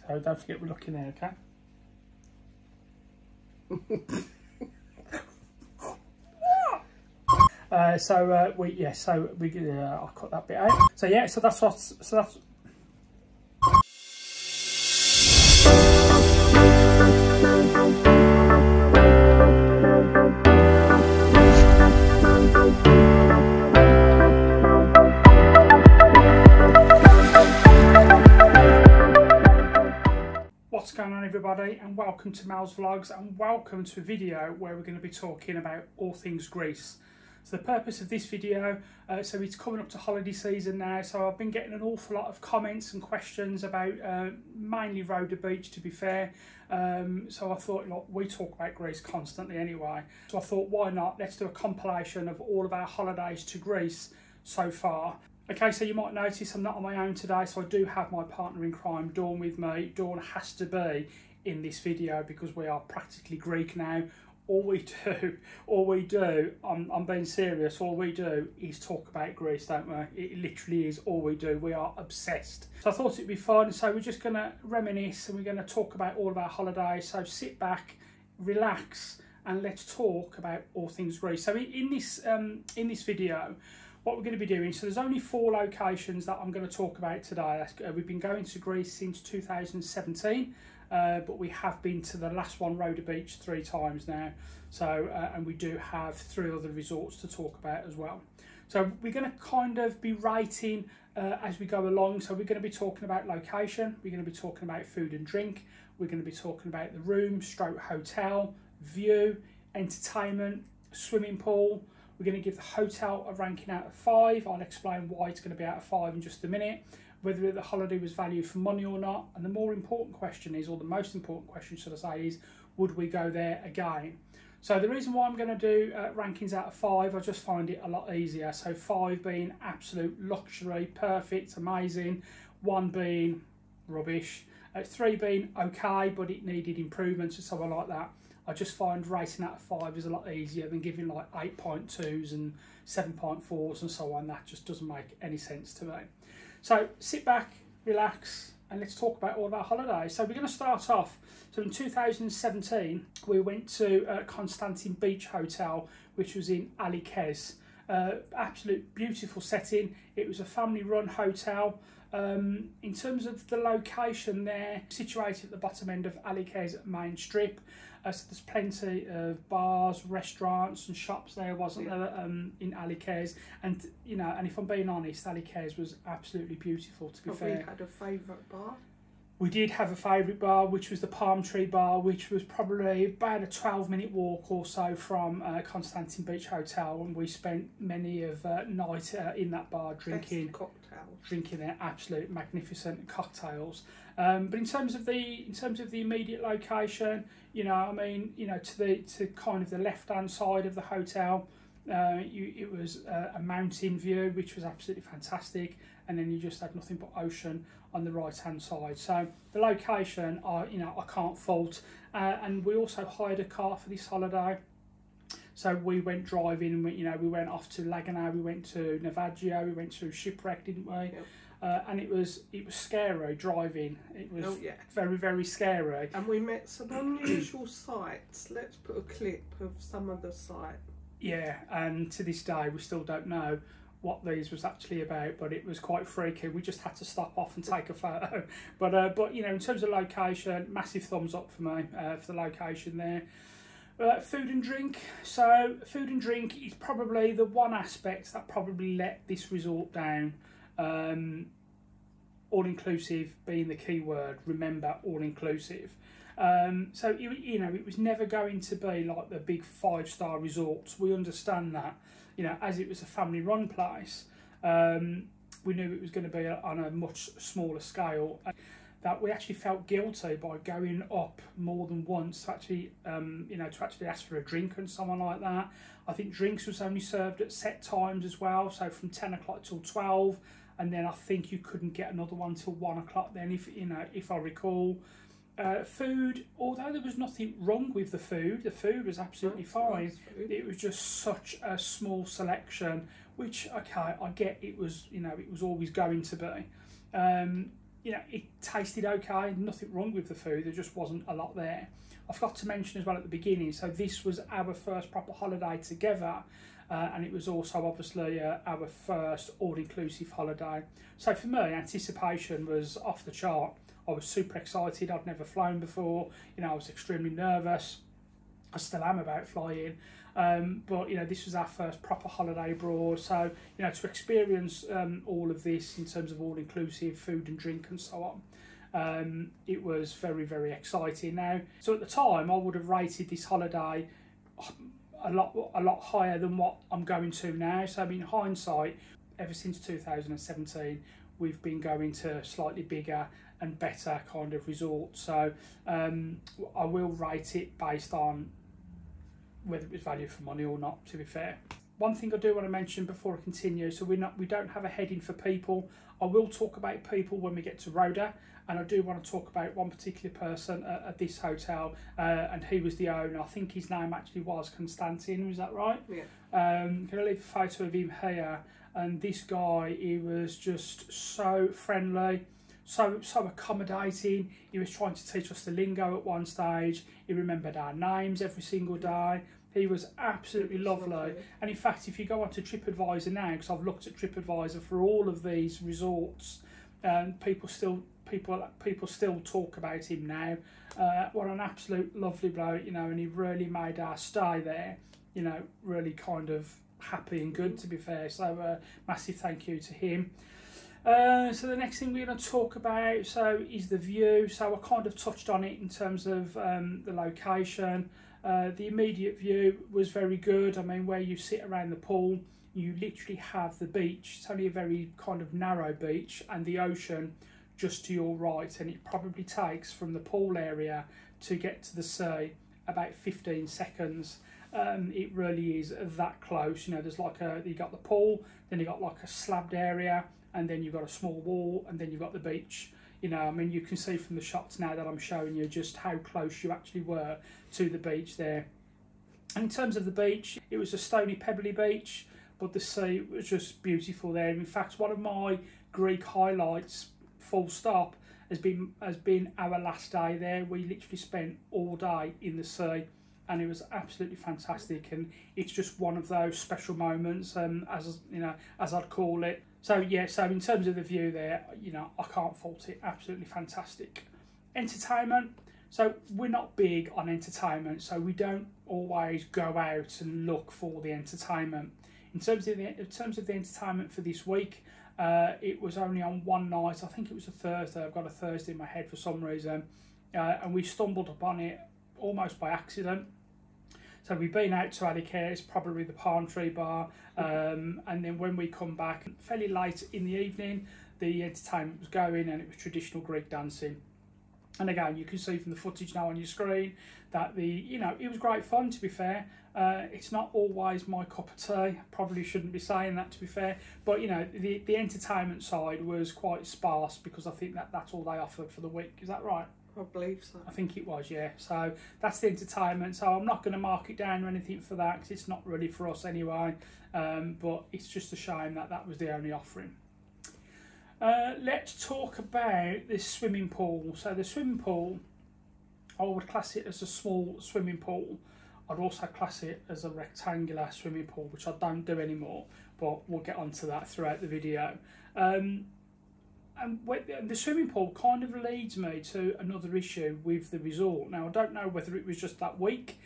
So don't forget we're looking there, okay? I'll cut that bit out. So yeah, so that's what. So that's. What's going on, everybody, and welcome to Mel's Vlogs, and welcome to a video where we're going to be talking about all things Greece. So the purpose of this video, so it's coming up to holiday season now, so I've been getting an awful lot of comments and questions about mainly Roda Beach, to be fair. So I thought, look, we talk about Greece constantly anyway, so I thought, why not, let's do a compilation of all of our holidays to Greece so far. Okay, so you might notice I'm not on my own today, so I do have my partner in crime, Dawn, with me. Dawn has to be in this video because we are practically Greek now. All we do, I'm being serious, all we do is talk about Greece, don't we? It literally is all we do. We are obsessed. So I thought it'd be fun, so we're just going to reminisce and we're going to talk about all of our holidays. So sit back, relax, and let's talk about all things Greece. So in this video, what we're going to be doing, so there's only 4 locations that I'm going to talk about today. We've been going to Greece since 2017, but we have been to the last one, Roda Beach, 3 times now. So, and we do have 3 other resorts to talk about as well. So we're going to kind of be rating as we go along. So we're going to be talking about location, we're going to be talking about food and drink, we're going to be talking about the room, stroke hotel, view, entertainment, swimming pool. We're going to give the hotel a ranking out of 5. I'll explain why it's going to be out of 5 in just a minute, whether the holiday was value for money or not. And the more important question is, or the most important question should I say, is would we go there again? So the reason why I'm going to do rankings out of 5, I just find it a lot easier. So 5 being absolute luxury, perfect, amazing. 1 being rubbish. 3 being okay, but it needed improvements, so I like that. I just find rating out of 5 is a lot easier than giving like 8.2s and 7.4s and so on. That just doesn't make any sense to me. So sit back, relax, and let's talk about all of our holidays. So we're going to start off. So in 2017, we went to Konstantin Beach Hotel, which was in Alykes. Absolute beautiful setting. It was a family-run hotel. In terms of the location there, situated at the bottom end of Alykes main strip. So there's plenty of bars, restaurants and shops there, wasn't there, in Alykes. And, you know, and if I'm being honest, Alykes was absolutely beautiful, to be fair. Have we had a favourite bar? We did have a favourite bar, which was the Palm Tree Bar, which was probably about a 12-minute walk or so from Konstantin Beach Hotel, and we spent many of night in that bar drinking their absolute magnificent cocktails. But in terms of the immediate location, you know, I mean, you know, to kind of the left-hand side of the hotel, it was a mountain view, which was absolutely fantastic, and then you just had nothing but ocean on the right-hand side. So the location, you know, I can't fault. And we also hired a car for this holiday. So we went driving, and we went off to Laguna, we went to Navajo, we went to Shipwreck, didn't we? Yep. And it was scary driving. It was very, very scary. And we met some unusual sights. Let's put a clip of some of the sights. Yeah, and to this day we still don't know what these was actually about, but it was quite freaky. We just had to stop off and take a photo. But you know, in terms of location, massive thumbs up for me for the location there. Food and drink. So food and drink is probably the one aspect that probably let this resort down. All-inclusive being the key word. Remember, all-inclusive. So you know, it was never going to be like the big 5-star resorts. We understand that, you know, as it was a family-run place. We knew it was going to be on a much smaller scale. That we actually felt guilty by going up more than once to actually, you know, to actually ask for a drink and someone like that. I think drinks was only served at set times as well, so from 10 o'clock till 12, and then I think you couldn't get another one till 1 o'clock. Then, if I recall, food. Although there was nothing wrong with the food was absolutely fine. It was just such a small selection, which okay, I get. It was, you know, it was always going to be. you know, it tasted okay, nothing wrong with the food, there just wasn't a lot there. I forgot to mention as well at the beginning, so this was our first proper holiday together, and it was also obviously our first all-inclusive holiday. So for me, anticipation was off the chart. I was super excited, I'd never flown before, you know, I was extremely nervous. I still am about flying, but you know, this was our first proper holiday abroad, so you know, to experience all of this in terms of all-inclusive food and drink and so on, it was very, very exciting. Now, so at the time, I would have rated this holiday a lot higher than what I'm going to now. So in hindsight, ever since 2017, we've been going to slightly bigger and better kind of resorts. So I will rate it based on whether it was value for money or not, to be fair. One thing I do want to mention before I continue, so we don't have a heading for people. I will talk about people when we get to Roda, and I do want to talk about one particular person at this hotel, and he was the owner. I think his name actually was Konstantin, is that right? Yeah. I'm going to leave a photo of him here, and this guy, he was just so friendly, so accommodating. He was trying to teach us the lingo at one stage. He remembered our names every single day. He was absolutely lovely. And in fact, if you go onto TripAdvisor now, because I've looked at TripAdvisor for all of these resorts, people still talk about him now. What an absolute lovely bloke, you know, and he really made our stay there, you know, really kind of happy and good, to be fair. So massive thank you to him. So the next thing we're going to talk about is the view. So I kind of touched on it in terms of the location. The immediate view was very good. I mean, where you sit around the pool, you literally have the beach. It's only a very kind of narrow beach, and the ocean just to your right, and it probably takes from the pool area to get to the sea about 15 seconds. It really is that close. You know, there's like you got the pool, then you got like a slabbed area, and then you've got a small wall, and then you've got the beach. You know, I mean, you can see from the shots now that I'm showing you just how close you actually were to the beach there. And in terms of the beach, it was a stony, pebbly beach, but the sea was just beautiful there. In fact, one of my Greek highlights, full stop, has been our last day there. We literally spent all day in the sea, and it was absolutely fantastic. And it's just one of those special moments, as you know, as I'd call it. So yeah, so in terms of the view there, you know, I can't fault it. Absolutely fantastic. Entertainment. So we're not big on entertainment, so we don't always go out and look for the entertainment. In terms of the entertainment for this week, it was only on one night. I think it was a Thursday. I've got a Thursday in my head for some reason, and we stumbled upon it almost by accident. So we've been out to Alykes, probably the Palm Tree Bar, and then when we come back fairly late in the evening, the entertainment was going, and it was traditional Greek dancing. And again, you can see from the footage now on your screen that it was great fun, to be fair. It's not always my cup of tea. Probably shouldn't be saying that, to be fair. But you know, the entertainment side was quite sparse, because I think that's all they offered for the week. Is that right? I believe so. I think it was, yeah. So that's the entertainment. So I'm not going to mark it down or anything for that, because it's not really for us anyway. But it's just a shame that was the only offering. Let's talk about this swimming pool. So the swimming pool, I would class it as a small swimming pool. I'd also class it as a rectangular swimming pool, which I don't do anymore, but we'll get onto that throughout the video. And the swimming pool kind of leads me to another issue with the resort. Now, I don't know whether it was just that week,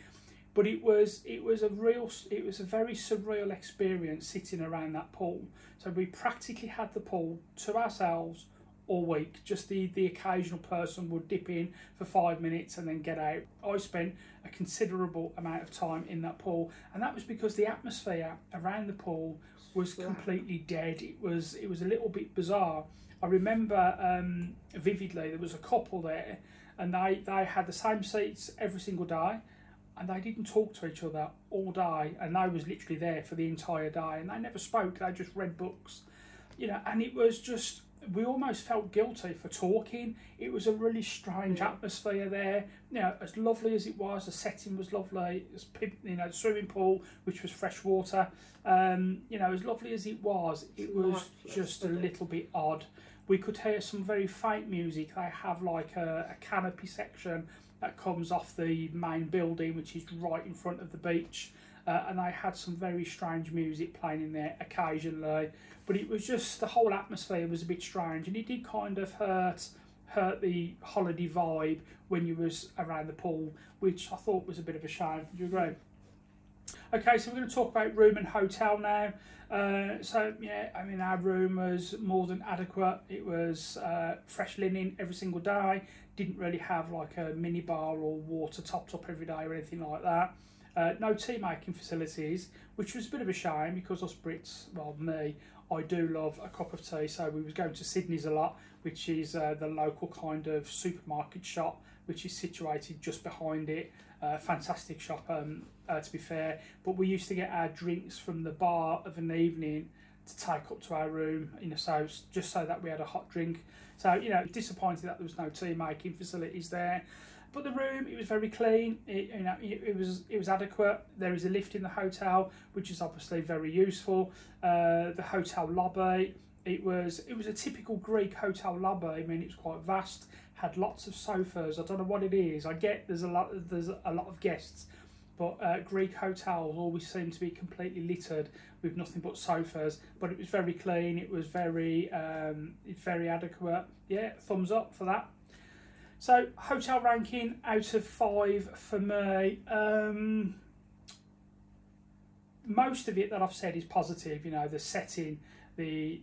but it was a very surreal experience sitting around that pool. So we practically had the pool to ourselves all week. Just the occasional person would dip in for 5 minutes and then get out. I spent a considerable amount of time in that pool, and that was because the atmosphere around the pool was completely dead. It was a little bit bizarre. I remember vividly, there was a couple there, and they had the same seats every single day, and they didn't talk to each other all day, and they was literally there for the entire day, and they never spoke. They just read books, you know. And it was just, we almost felt guilty for talking. It was a really strange atmosphere there. You know, as lovely as it was, the setting was lovely. You know, the swimming pool, which was fresh water. You know, as lovely as it was just a little bit odd we could hear some very faint music. They have like a canopy section that comes off the main building, which is right in front of the beach, and they had some very strange music playing in there occasionally. But it was just, the whole atmosphere was a bit strange, and it did kind of hurt the holiday vibe when you was around the pool, which I thought was a bit of a shame. Do you agree? Okay, so we're going to talk about room and hotel now. So yeah, I mean, our room was more than adequate. It was fresh linen every single day. Didn't really have like a mini bar or water topped up every day or anything like that. No tea making facilities, which was a bit of a shame because us Brits, well me, I do love a cup of tea. So we was going to Sydney's a lot, which is the local kind of supermarket shop, which is situated just behind it. Fantastic shop, to be fair. But we used to get our drinks from the bar of an evening to take up to our room, you know, so just so that we had a hot drink. So, you know, disappointed that there was no tea making facilities there. But the room, it was very clean. It was adequate. There is a lift in the hotel, which is obviously very useful. The hotel lobby, it was a typical Greek hotel lobby. I mean, it was quite vast. Had lots of sofas. I don't know what it is. I get there's a lot of guests, but Greek hotels always seem to be completely littered with nothing but sofas. But it was very clean. It was very adequate. Yeah, thumbs up for that. So hotel ranking out of 5 for me. Most of it that I've said is positive. You know, the setting, the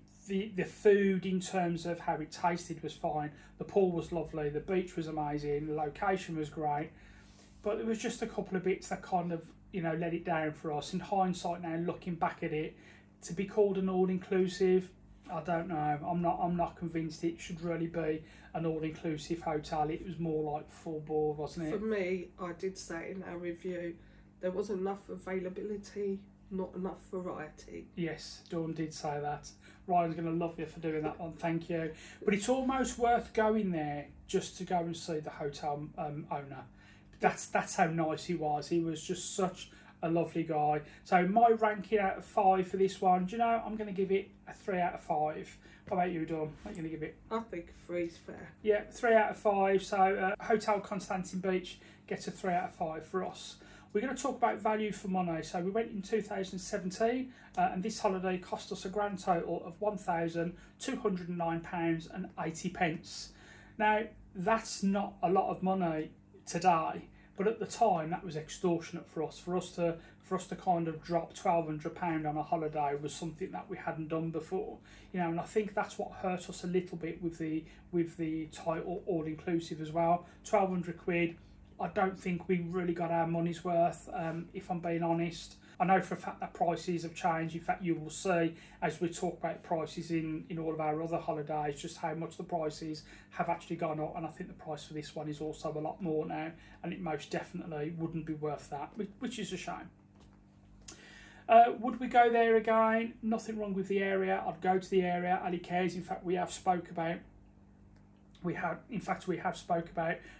food in terms of how it tasted was fine. The pool was lovely. The beach was amazing. The location was great. But there was just a couple of bits that kind of, you know, let it down for us. In hindsight now, looking back at it, to be called an all-inclusive, I don't know. I'm not convinced it should really be an all-inclusive hotel. It was more like full board, wasn't it? For me, I did say in our review, there wasn't enough availability, not enough variety. Yes, Dawn did say that. Ryan's going to love you for doing that one, thank you. But it's almost worth going there just to go and see the hotel owner. That's how nice he was. He was just such a lovely guy. So my ranking out of 5 for this one, do you know, I'm going to give it a 3 out of 5. What about you, Dawn? What are you going to give it? I think 3's fair. Yeah, 3 out of 5. So Hotel Konstantin Beach gets a 3 out of 5 for us. We're going to talk about value for money. So we went in 2017 and this holiday cost us a grand total of £1,209.80. Now, that's not a lot of money today, but at the time that was extortionate for us. For us to kind of drop £1,200 on a holiday was something that we hadn't done before, you know. And I think that's what hurt us a little bit with the title all inclusive as well. 1,200 quid. I don't think we really got our money's worth, if I'm being honest. I know for a fact that prices have changed. In fact, you will see as we talk about prices in all of our other holidays, just how much the prices have actually gone up. And I think the price for this one is also a lot more now, and it most definitely wouldn't be worth that, which is a shame. Would we go there again? Nothing wrong with the area. I'd go to the area. Alykes, in fact, we have spoke about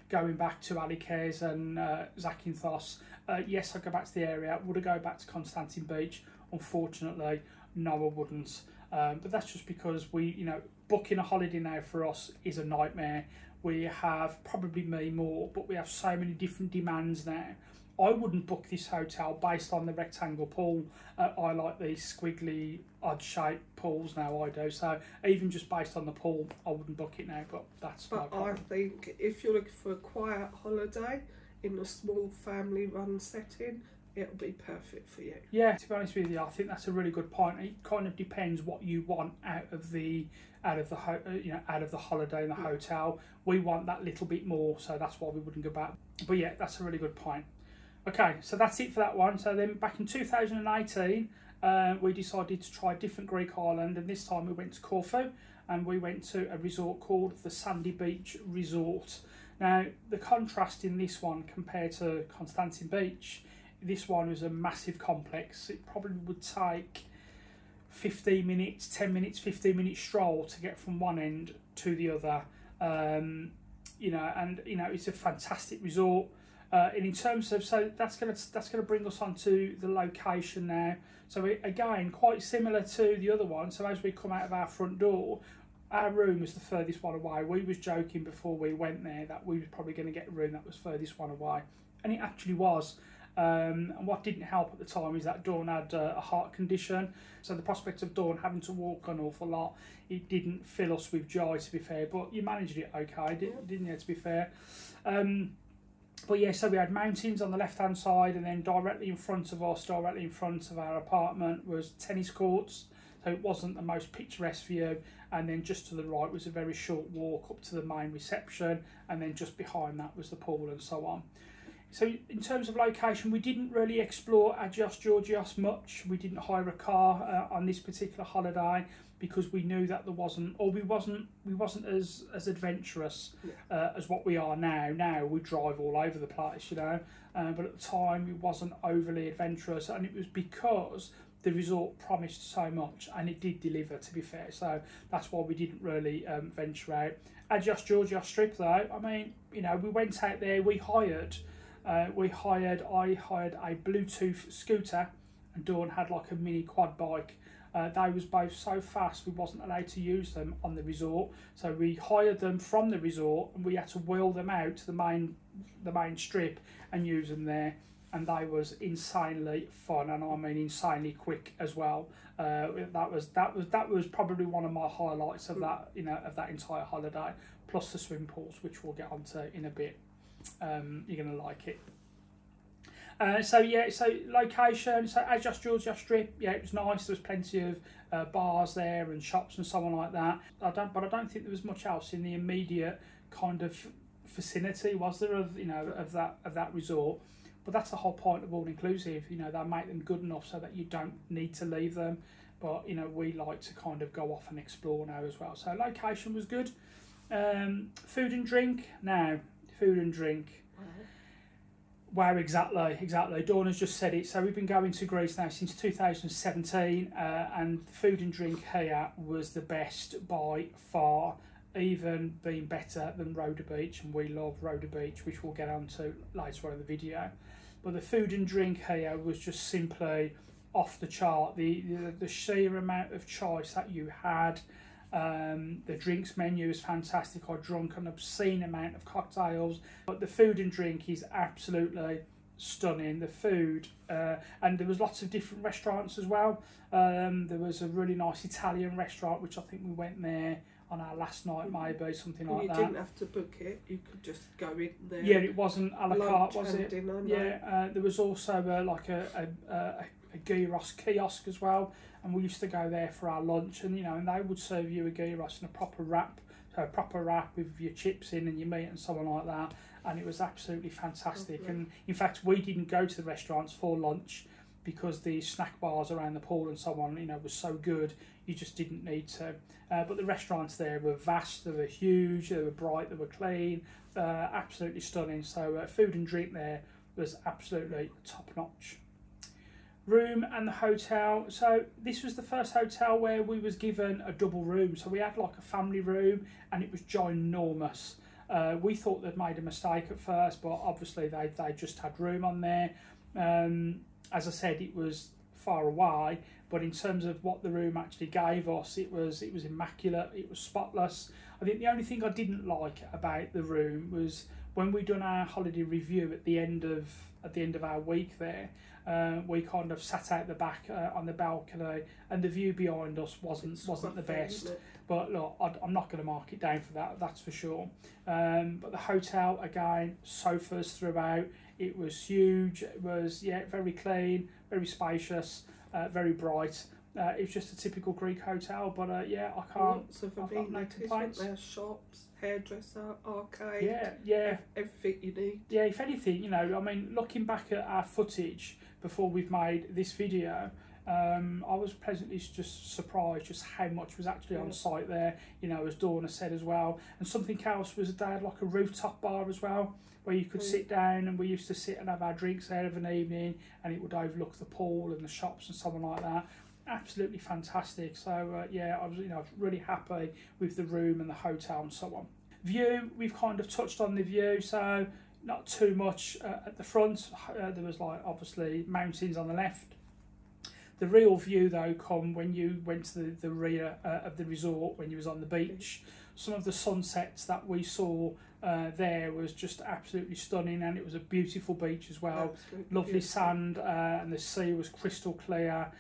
going back to Alykes and Zakynthos. Yes, I'd go back to the area. Would I go back to Konstantin Beach? Unfortunately, no, I wouldn't. But that's just because booking a holiday now for us is a nightmare. We have, probably me more, but we have so many different demands now. I wouldn't book this hotel based on the rectangle pool. I like these squiggly, odd-shaped pools now, I do. So even just based on the pool, I wouldn't book it now, but that's my problem. I think if you're looking for a quiet holiday in a small family-run setting, it'll be perfect for you. Yeah, to be honest with you, I think that's a really good point. It kind of depends what you want out of the holiday in the hotel. We want that little bit more, so that's why we wouldn't go back. But yeah, that's a really good point. Okay, so that's it for that one. So then back in 2018, we decided to try a different Greek island, and this time we went to Corfu, and we went to a resort called the Sandy Beach Resort. Now, the contrast in this one compared to Konstantin Beach, this one was a massive complex. It probably would take 15 minutes, 10 minutes, 15-minute stroll to get from one end to the other. It's a fantastic resort. And in terms of, so that's gonna bring us on to the location now. So again, quite similar to the other one. So as we come out of our front door, our room was the furthest one away. We was joking before we went there that we was probably going to get a room that was furthest one away, and it actually was. And what didn't help at the time is that Dawn had a heart condition, so the prospect of Dawn having to walk an awful lot, it didn't fill us with joy, to be fair, but you managed it okay, didn't you, to be fair. But yeah, so we had mountains on the left hand side, and then directly in front of us, directly in front of our apartment, was tennis courts. So it wasn't the most picturesque view, and then just to the right was a very short walk up to the main reception, and then just behind that was the pool and so on. So in terms of location, we didn't really explore Agios Georgios much. We didn't hire a car on this particular holiday because we knew that there wasn't, or we wasn't as adventurous as what we are now. Now we drive all over the place, you know, but at the time it wasn't overly adventurous, and it was because the resort promised so much, and it did deliver, to be fair. So that's why we didn't really venture out. Agios Georgios Strip, though, I mean, you know, we went out there, I hired a Bluetooth scooter, and Dawn had like a mini quad bike. They was both so fast we wasn't allowed to use them on the resort, so we hired them from the resort, and we had to wheel them out to the main strip and use them there. And they was insanely fun, and I mean insanely quick as well. That was probably one of my highlights of that, you know, of that entire holiday. Plus the swim pools, which we'll get onto in a bit. You're gonna like it. So yeah, so location, so Agios Georgios Strip, yeah, it was nice. There was plenty of bars there and shops and so on like that. But I don't think there was much else in the immediate kind of vicinity, was there, of, you know, of that resort. But that's the whole point of all-inclusive, you know, they make them good enough so that you don't need to leave them. But, you know, we like to kind of go off and explore now as well. So location was good. Food and drink, now, food and drink. Wow, exactly. Dawn has just said it. So we've been going to Greece now since 2017, and food and drink here was the best by far, even being better than Roda Beach, and we love Roda Beach, which we'll get onto later on in the video. But the food and drink here was just simply off the chart. The sheer amount of choice that you had. The drinks menu is fantastic. I drunk an obscene amount of cocktails, but the food and drink is absolutely stunning. The food, and there was lots of different restaurants as well. There was a really nice Italian restaurant, which I think we went there on our last night, maybe, something like that. You didn't have to book it, you could just go in there. Yeah, it wasn't a la carte, was it? Dinner, no. Yeah, there was also like a gyros kiosk as well, and we used to go there for our lunch, and you know, and they would serve you a gyros in a proper wrap, so a proper wrap with your chips in and your meat and so on like that, and it was absolutely fantastic. Lovely. And in fact, we didn't go to the restaurants for lunch because the snack bars around the pool and so on, you know, was so good, you just didn't need to. But the restaurants there were vast, they were huge, they were bright, they were clean, absolutely stunning. So food and drink there was absolutely top notch. Room and the hotel. So this was the first hotel where we was given a double room. So we had like a family room, and it was ginormous. We thought they'd made a mistake at first, but obviously they just had room on there. As I said, it was far away, but in terms of what the room actually gave us, it was immaculate, it was spotless. I think the only thing I didn't like about the room was when we done our holiday review at the end of our week there, we kind of sat out the back on the balcony, and the view behind us wasn't the best. But look, I'm not going to mark it down for that, that's for sure. But the hotel, again, sofas throughout. It was huge. It was, yeah, very clean, very spacious, very bright. It was just a typical Greek hotel, but yeah, I can't. Lots of amenities, there shops, hairdresser, arcade. Yeah. Everything you need. Yeah, if anything, you know, I mean, looking back at our footage before we've made this video, I was pleasantly just surprised just how much was actually on site there, you know, as Dawn has said as well. And something else was they had like a rooftop bar as well, where you could sit down, and we used to sit and have our drinks there of an evening, and it would overlook the pool and the shops and something like that. Absolutely fantastic. So yeah, I was, you know, really happy with the room and the hotel and so on. View, we've kind of touched on the view, so not too much at the front. There was like obviously mountains on the left. The real view though come when you went to the rear of the resort, when you was on the beach. Some of the sunsets that we saw there was just absolutely stunning, and it was a beautiful beach as well. Absolutely lovely beautiful. sand, and the sea was crystal clear.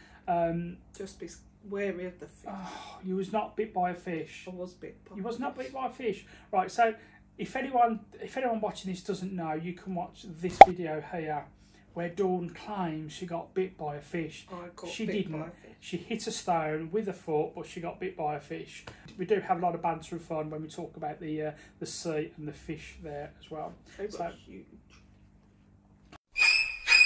Just be wary of the fish. Oh, you was not bit by a fish. I was bit by You was a not fish. bit by a fish. Right, so if anyone watching this doesn't know, you can watch this video here where Dawn claims she got bit by a fish. I got She bit didn't. by a fish. She hit a stone with a foot, but she got bit by a fish. We do have a lot of banter and fun when we talk about the sea and the fish there as well. They were So- huge.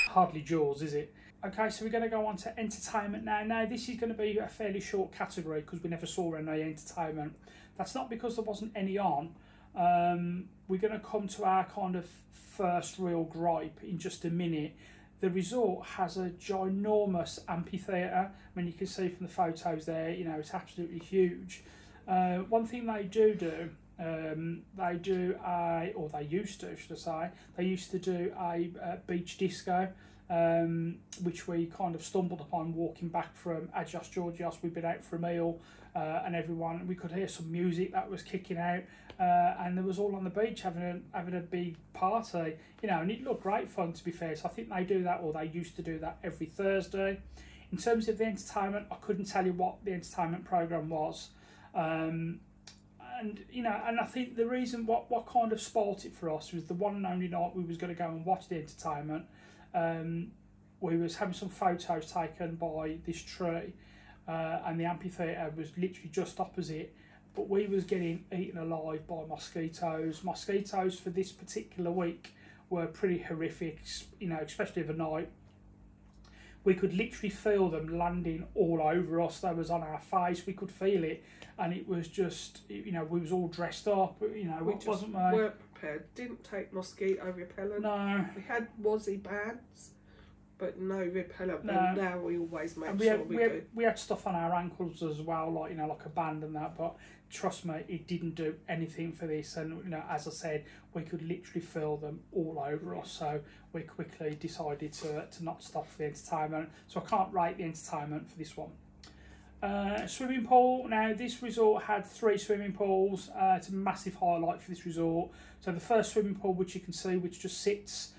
Hardly Jaws, is it? Okay, so we're going to go on to entertainment now. Now, this is going to be a fairly short category because we never saw any entertainment. That's not because there wasn't any on. We're going to come to our kind of first real gripe in just a minute. The resort has a ginormous amphitheatre. I mean, you can see from the photos there, you know, it's absolutely huge. One thing they do, they used to, should I say, they used to do a beach disco, which we kind of stumbled upon walking back from Agios Georgios. We'd been out for a meal, and we could hear some music that was kicking out, and there was all on the beach having a big party, you know, and it looked great fun, to be fair. So I think they do that, or they used to do that every Thursday. In terms of the entertainment, I couldn't tell you what the entertainment programme was. And you know, and I think the reason what kind of spoilt it for us was the one and only night we was going to go and watch the entertainment. We was having some photos taken by this tree, and the amphitheatre was literally just opposite. But we was getting eaten alive by mosquitoes. Mosquitoes for this particular week were pretty horrific, you know, especially overnight. We could literally feel them landing all over us. They was on our face. We could feel it, and it was just, you know, we was all dressed up. You know, We it just wasn't weren't prepared. Didn't take mosquito repellent. No. We had Wazzy bands, but no repellent. No. And now we always make And sure we do. we had stuff on our ankles as well, like, you know, like a band and that. But trust me, it didn't do anything for this. And you know, as I said, we could literally feel them all over us. So we quickly decided to not stop for the entertainment. So I can't rate the entertainment for this one. Swimming pool. Now, this resort had 3 swimming pools. It's a massive highlight for this resort. So the first swimming pool, which you can see, which just sits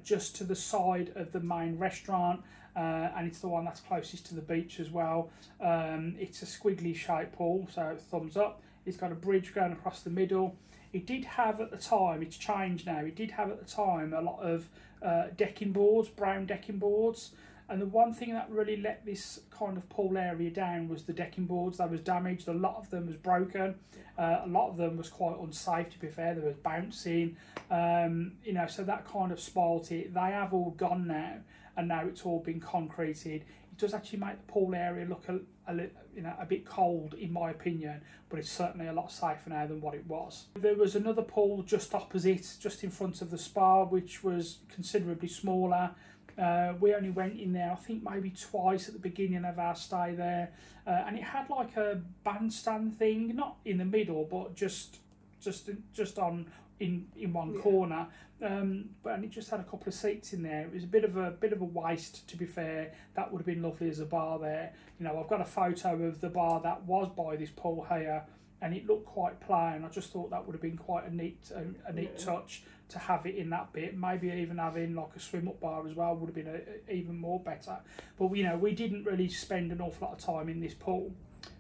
just to the side of the main restaurant, and it's the one that's closest to the beach as well. It's a squiggly shaped pool, so thumbs up. It's got a bridge going across the middle. It did have at the time, it's changed now, it did have at the time a lot of decking boards, brown decking boards. And the one thing that really let this kind of pool area down was the decking boards. That was damaged. A lot of them was broken. A lot of them was quite unsafe, to be fair. They was bouncing, you know, so that kind of spoilt it. They have all gone now, and now it's all been concreted. It does actually make the pool area look a bit cold, in my opinion, but it's certainly a lot safer now than what it was. There was another pool just opposite, just in front of the spa, which was considerably smaller. We only went in there, I think, maybe twice at the beginning of our stay there, and it had like a bandstand thing, not in the middle, but just on in one corner. And it just had a couple of seats in there. It was a bit of a waste, to be fair. That would have been lovely as a bar there. You know, I've got a photo of the bar that was by this pool here, and it looked quite plain. I just thought that would have been quite a neat touch to have it in that bit. Maybe even having like a swim up bar as well would have been even more better. But you know, we didn't really spend an awful lot of time in this pool.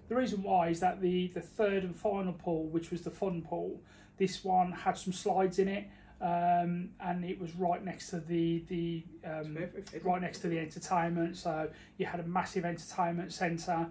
The reason why is that the third and final pool, which was the fun pool, this one had some slides in it, and it was right next to the entertainment. So you had a massive entertainment centre.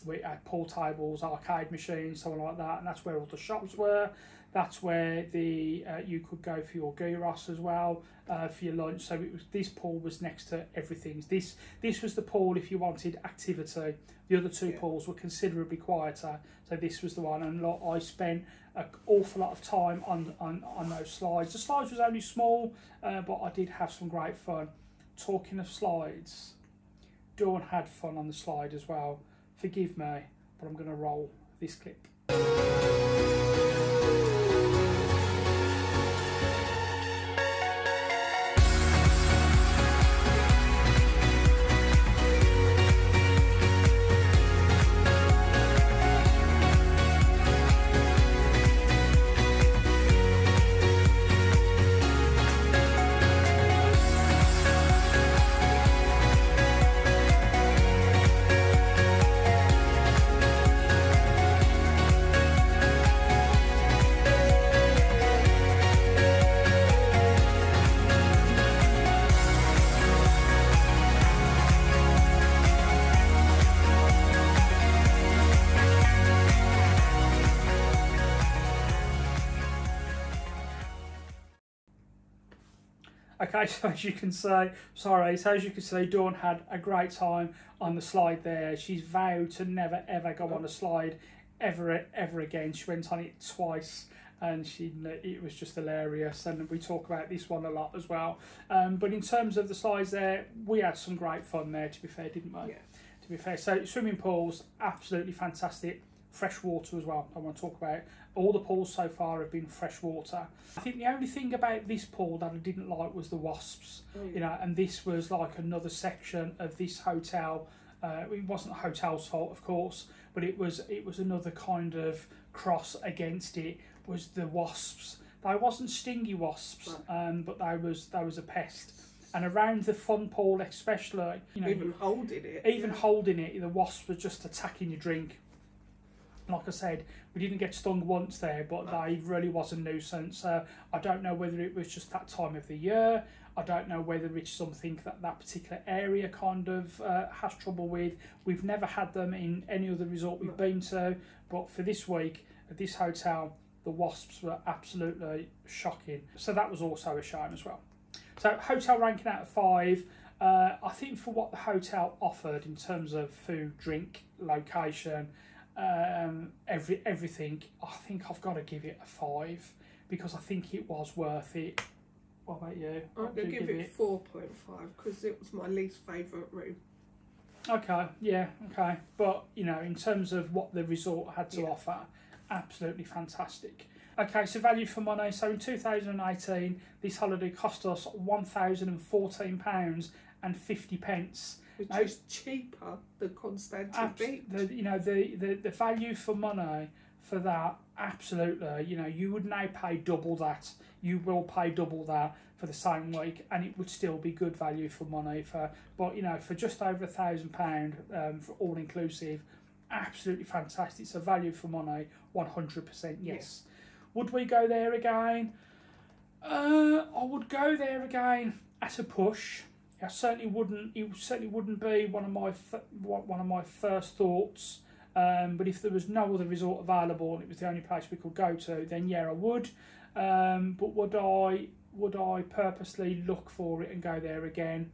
We had pool tables, arcade machines, something like that, and that's where all the shops were. That's where you could go for your gyros as well, for your lunch. So this pool was next to everything. This was the pool if you wanted activity. The other 2 pools were considerably quieter. So this was the one, and I spent an awful lot of time on those slides. The slides was only small, but I did have some great fun. Talking of slides, Dawn had fun on the slide as well. Forgive me, but I'm going to roll this clip. Okay, so as you can see, Dawn had a great time on the slide there. She's vowed to never ever go on a slide ever again. She went on it twice, and it was just hilarious. And we talk about this one a lot as well. But in terms of the slides there, we had some great fun there, to be fair, didn't we? Yeah. To be fair, so swimming pools, absolutely fantastic. Fresh water as well, I want to talk about. All the pools so far have been fresh water. I think the only thing about this pool that I didn't like was the wasps. Oh, yeah. You know, and this was like another section of this hotel. It wasn't the hotel's fault, of course, but it was another kind of cross against it. Was the wasps? They wasn't stingy wasps, but they was a pest. And around the fun pool, especially, you know, even holding it, the wasps were just attacking your drink. Like I said, we didn't get stung once there, but they really was a nuisance. I don't know whether it was just that time of the year. I don't know whether it's something that particular area kind of has trouble with. We've never had them in any other resort we've been to, but for this week at this hotel, the wasps were absolutely shocking. So that was also a shame as well. So hotel ranking out of 5. I think for what the hotel offered in terms of food, drink, location, everything, I think I've got to give it a 5 because I think it was worth it. What about you? I'm going to give it 4.5 because it was my least favourite room. Okay, yeah, okay. But, you know, in terms of what the resort had to offer, absolutely fantastic. Okay, so value for money. So in 2018, this holiday cost us £1,014.50. Which is cheaper than Konstantin Beach. The value for money for that, absolutely. You know, you would now pay double that. You will pay double that for the same week, and it would still be good value for money. But you know, for just over £1,000 for all inclusive, absolutely fantastic. So value for money, 100%. Yes. Would we go there again? I would go there again at a push. I certainly wouldn't. It certainly wouldn't be one of my first thoughts. But if there was no other resort available and it was the only place we could go to, then yeah, I would. But would I purposely look for it and go there again?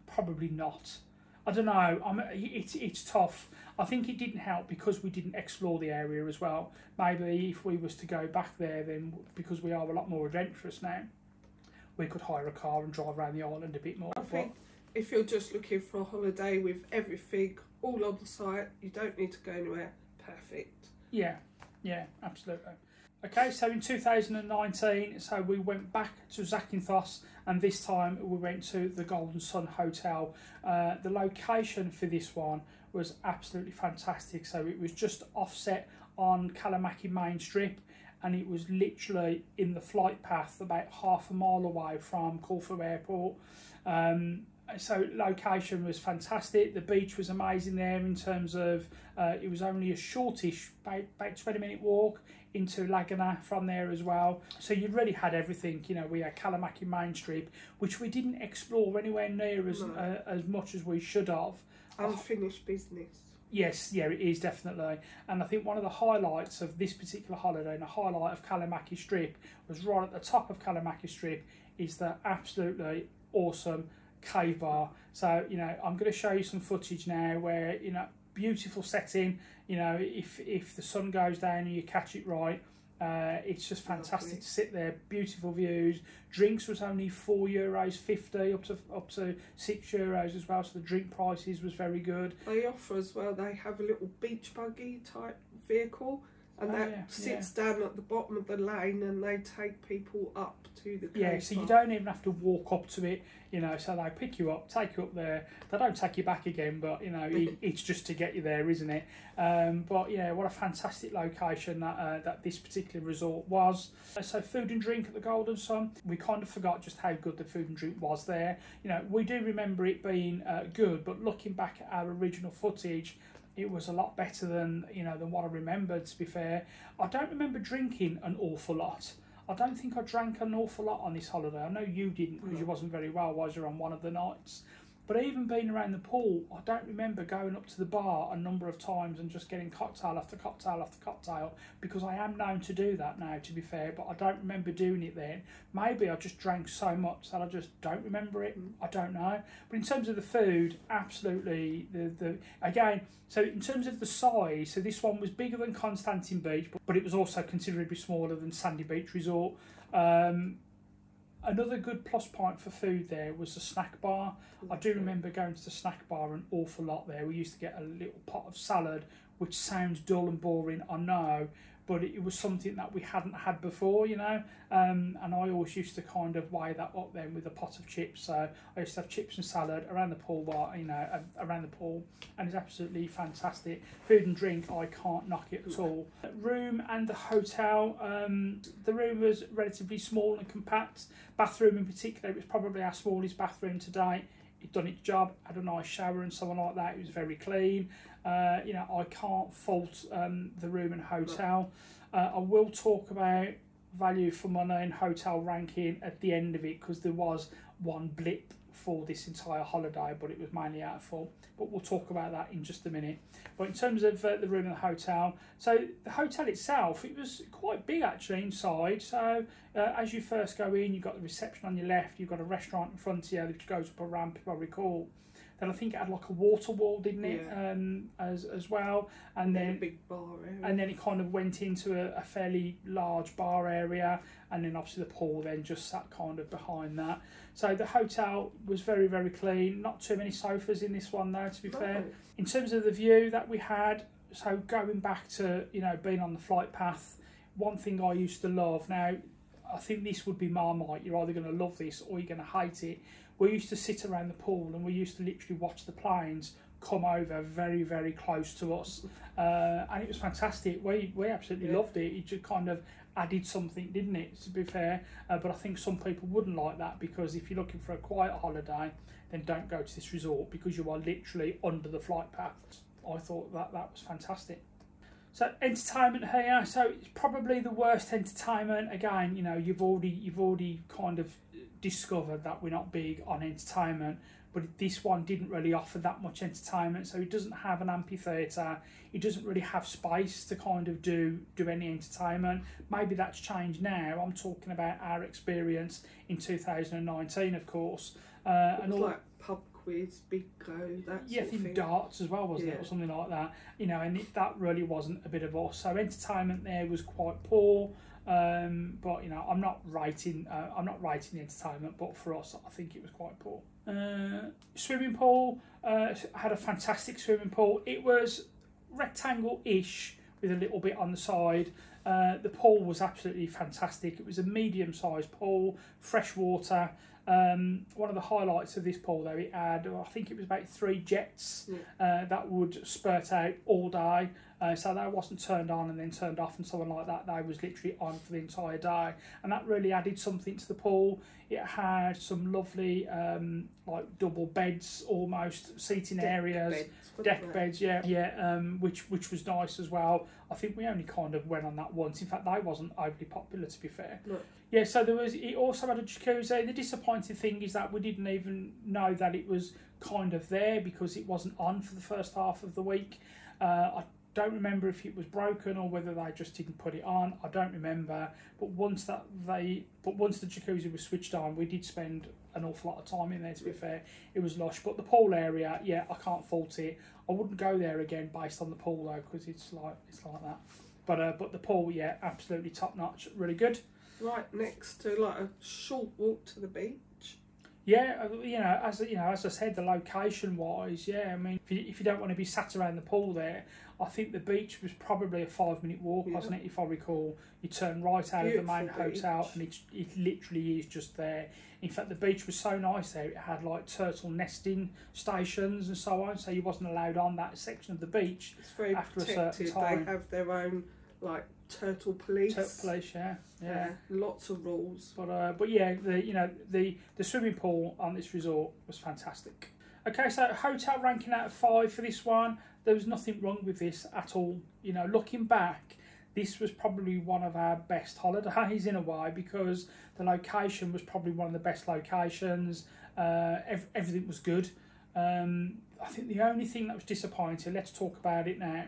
Probably not. I don't know. It's tough. I think it didn't help because we didn't explore the area as well. Maybe if we was to go back there, then because we are a lot more adventurous now, we could hire a car and drive around the island a bit more. I think if you're just looking for a holiday with everything all on the site, you don't need to go anywhere. Perfect. Yeah, absolutely. Okay, so in 2019, so we went back to Zakynthos, and this time we went to the Golden Sun Hotel. The location for this one was absolutely fantastic. So it was just offset on Kalamaki Main Strip, and it was literally in the flight path about half a mile away from Corfu Airport. So location was fantastic. The beach was amazing there in terms of it was only a shortish, about 20-minute walk into Laguna from there as well. So you really had everything. You know, we had Kalamaki Main Strip, which we didn't explore anywhere near as much as we should have. Unfinished business. Yes, yeah, it is definitely. And I think one of the highlights of this particular holiday and the highlight of Kalamaki Strip was right at the top of Kalamaki Strip is the absolutely awesome cave bar. So, you know, I'm going to show you some footage now where, you know, beautiful setting. You know, if the sun goes down and you catch it right, it's just fantastic to sit there. Beautiful views. Drinks was only €4.50 up to €6 as well. So the drink prices was very good. They offer as well. They have a little beach buggy type vehicle, and that sits down at the bottom of the lane, and they take people up to the cave bar. So you don't even have to walk up to it, you know, so they pick you up, take you up there. They don't take you back again, but, you know, it's just to get you there, isn't it? But, yeah, what a fantastic location that this particular resort was. So food and drink at the Golden Sun, we kind of forgot just how good the food and drink was there. You know, we do remember it being good, but looking back at our original footage, it was a lot better than, you know, than what I remembered, to be fair. I don't remember drinking an awful lot. I don't think I drank an awful lot on this holiday. I know you didn't because you wasn't very well, was you, on one of the nights. But even being around the pool, I don't remember going up to the bar a number of times and just getting cocktail after cocktail after cocktail, because I am known to do that now, to be fair, but I don't remember doing it then. Maybe I just drank so much that I just don't remember it. I don't know. But in terms of the food, absolutely, again, so in terms of the size, so this one was bigger than Konstantin Beach, but it was also considerably smaller than Sandy Beach Resort. Another good plus point for food there was the snack bar. I do remember going to the snack bar an awful lot there. We used to get a little pot of salad, which sounds dull and boring, I know, but it was something that we hadn't had before, you know, and I always used to kind of weigh that up then with a pot of chips. So I used to have chips and salad around the pool bar, you know, around the pool, and it's absolutely fantastic. Food and drink, I can't knock it at all. Room and the hotel, the room was relatively small and compact. Bathroom in particular, it was probably our smallest bathroom to date. It done its job, had a nice shower and so on like that. It was very clean. You know, I can't fault the room and hotel. I will talk about value for money and hotel ranking at the end of it, because there was one blip for this entire holiday, but it was mainly out of fault. But we'll talk about that in just a minute. But in terms of the room and the hotel, so the hotel itself, it was quite big actually inside. So as you first go in, you've got the reception on your left, you've got a restaurant in front of you which goes up a ramp, if I recall. Then I think it had like a water wall, didn't it? Yeah. As well, and then a big bar area. And then it kind of went into a fairly large bar area, and then obviously the pool then just sat kind of behind that. So the hotel was very, very clean. Not too many sofas in this one though, to be fair. In terms of the view that we had, so going back to, you know, being on the flight path, one thing I used to love, now I think this would be Marmite, you're either going to love this or you're going to hate it. We used to sit around the pool and we used to literally watch the planes come over very, very close to us, and it was fantastic. We absolutely loved it. It just kind of added something, didn't it, to be fair? But I think some people wouldn't like that, because if you're looking for a quiet holiday, then don't go to this resort, because you are literally under the flight path. I thought that was fantastic. So entertainment here, so it's probably the worst entertainment. Again, you know, you've already kind of discovered that we're not big on entertainment, but this one didn't really offer that much entertainment. So it doesn't have an amphitheatre, it doesn't really have space to kind of do any entertainment. Maybe that's changed now. I'm talking about our experience in 2019, of course. And all like pub quiz, bingo, that sort of thing. Darts as well, wasn't it, or something like that. You know, and that really wasn't a bit of us. So entertainment there was quite poor. But you know, I'm not rating the entertainment, but for us, I think it was quite poor. Swimming pool, had a fantastic swimming pool. It was rectangle-ish with a little bit on the side. The pool was absolutely fantastic. It was a medium-sized pool, fresh water. One of the highlights of this pool though, it had, I think it was about 3 jets that would spurt out all day. So that wasn't turned on and then turned off and something like that. They was literally on for the entire day, and that really added something to the pool. It had some lovely like double beds, almost seating areas, deck beds, which was nice as well. I think we only kind of went on that once. In fact, that wasn't overly popular, to be fair. Look. Yeah, so it also had a jacuzzi. The disappointing thing is that we didn't even know that it was kind of there, because it wasn't on for the first half of the week. I don't remember if it was broken or whether they just didn't put it on. I don't remember. But once the jacuzzi was switched on, we did spend an awful lot of time in there, to be fair. It was lush. But the pool area, yeah, I can't fault it. I wouldn't go there again based on the pool though, because it's like that. But the pool, yeah, absolutely top notch, really good. Right next to like a short walk to the beach. Yeah, as I said, the location wise, yeah. I mean, if you don't want to be sat around the pool there, I think the beach was probably a 5-minute walk, wasn't it? If I recall, you turn right out of the main hotel, and it literally is just there. In fact, the beach was so nice there. It had like turtle nesting stations and so on, so you wasn't allowed on that section of the beach. It's very after protected. A certain time. They have their own like turtle police. Turtle police, yeah. Lots of rules. But yeah, the swimming pool on this resort was fantastic. Okay, so hotel ranking out of 5 for this one. There was nothing wrong with this at all. You know, looking back, this was probably one of our best holidays in a way, because the location was probably one of the best locations. Everything was good. I think the only thing that was disappointing, let's talk about it now.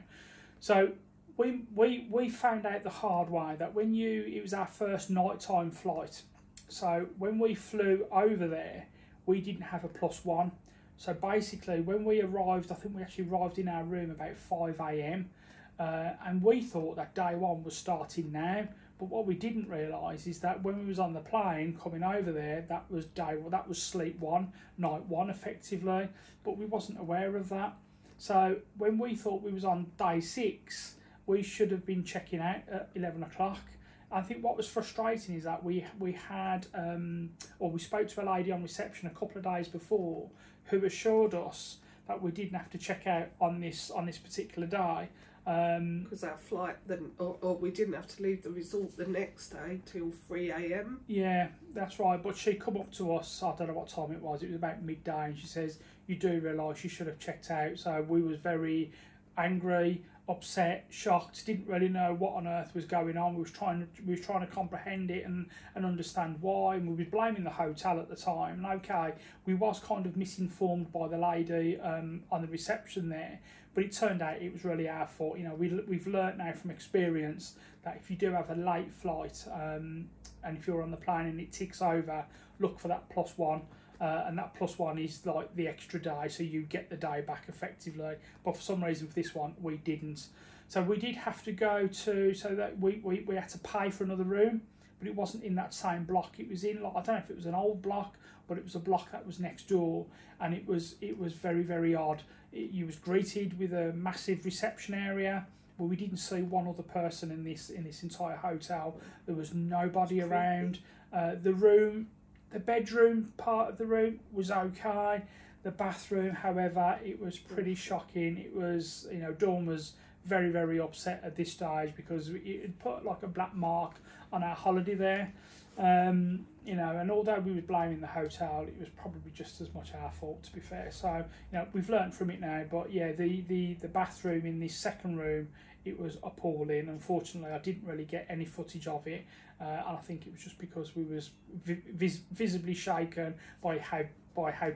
So we found out the hard way that it was our first nighttime flight. So when we flew over there, we didn't have a +1. So basically when we arrived, I think we actually arrived in our room about 5 AM. And we thought that day one was starting now. But what we didn't realise is that when we was on the plane coming over there, that was sleep one, night one effectively, but we wasn't aware of that. So when we thought we was on day 6, we should have been checking out at 11 o'clock. I think what was frustrating is that we spoke to a lady on reception a couple of days before who assured us that we didn't have to check out on this particular day. Because our flight then, or we didn't have to leave the resort the next day till 3 AM. Yeah, that's right. But she come up to us, I don't know what time it was about midday, and she says, you do realise you should have checked out. So we was very angry, upset, shocked, didn't really know what on earth was going on. We was trying to comprehend it and understand why, and we was blaming the hotel at the time. And okay, we was kind of misinformed by the lady on the reception there, but it turned out it was really our fault. You know, we've learnt now from experience that if you do have a late flight and if you're on the plane and it ticks over, look for that +1. And that +1 is like the extra day, so you get the day back effectively. But for some reason for this one we didn't, so we did have to go to, so that we had to pay for another room, but it wasn't in that same block. It was in, like, I don't know if it was an old block, but it was a block that was next door, and it was very, very odd. You was greeted with a massive reception area, but we didn't see one other person in this entire hotel. There was nobody around. The bedroom part of the room was okay. The bathroom, however, it was pretty shocking. It was, you know, Dawn was very, very upset at this stage because it had put like a black mark on our holiday there. You know, and although we were blaming the hotel, it was probably just as much our fault, to be fair. So, you know, we've learnt from it now. But yeah, the bathroom in this second room, it was appalling. Unfortunately, I didn't really get any footage of it, and I think it was just because we was visibly shaken by how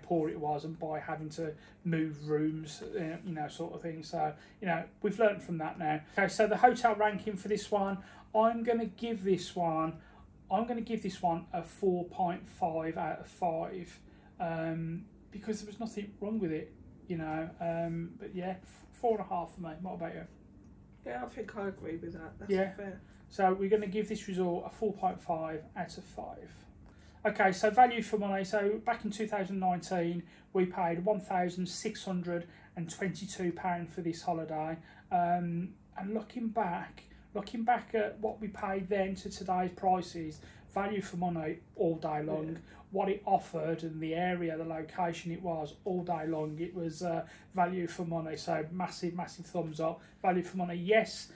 poor it was and by having to move rooms, you know, sort of thing. So, you know, we've learnt from that now. Okay, so the hotel ranking for this one, I'm going to give this one a 4.5 out of 5, because there was nothing wrong with it, you know. But yeah, 4.5 for me. What about you? Yeah, I think I agree with that. That's fair. So we're going to give this resort a 4.5 out of 5. Okay, so value for money. So back in 2019, we paid £1,622 for this holiday. And looking back at what we paid then to today's prices, value for money all day long. Yeah. What it offered and the area, the location it was, all day long, it was value for money. So massive, massive thumbs up. Value for money, yes.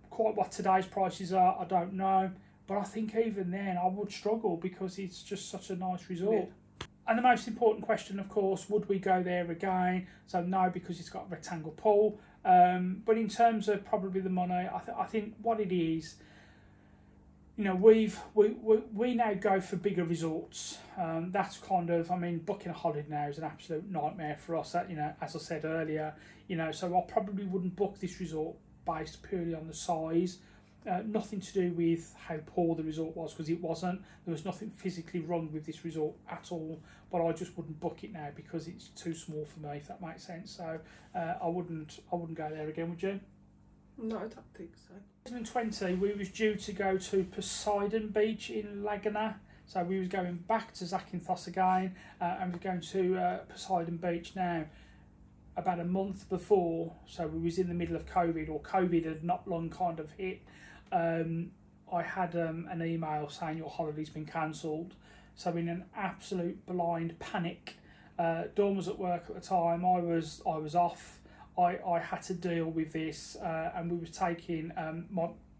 Quite what today's prices are, I don't know. But I think even then I would struggle because it's just such a nice resort. Yeah. And the most important question, of course, would we go there again? So no, because it's got a rectangle pool. But in terms of probably the money, I think what it is, you know, we now go for bigger resorts. That's kind of, I mean, booking a holiday now is an absolute nightmare for us. That, you know, as I said earlier, you know, so I probably wouldn't book this resort based purely on the size. Nothing to do with how poor the resort was, because it wasn't. There was nothing physically wrong with this resort at all, but I just wouldn't book it now because it's too small for me, if that makes sense. So I wouldn't go there again, would you? No, I don't think so. 2020, we was due to go to Poseidon Beach in Laguna. So we was going back to Zakynthos again, and we're going to Poseidon Beach now. About a month before, so we was in the middle of COVID, or COVID had not long kind of hit. I had an email saying your holiday's been cancelled. So in an absolute blind panic, Dawn was at work at the time. I was off. I had to deal with this, and we was taking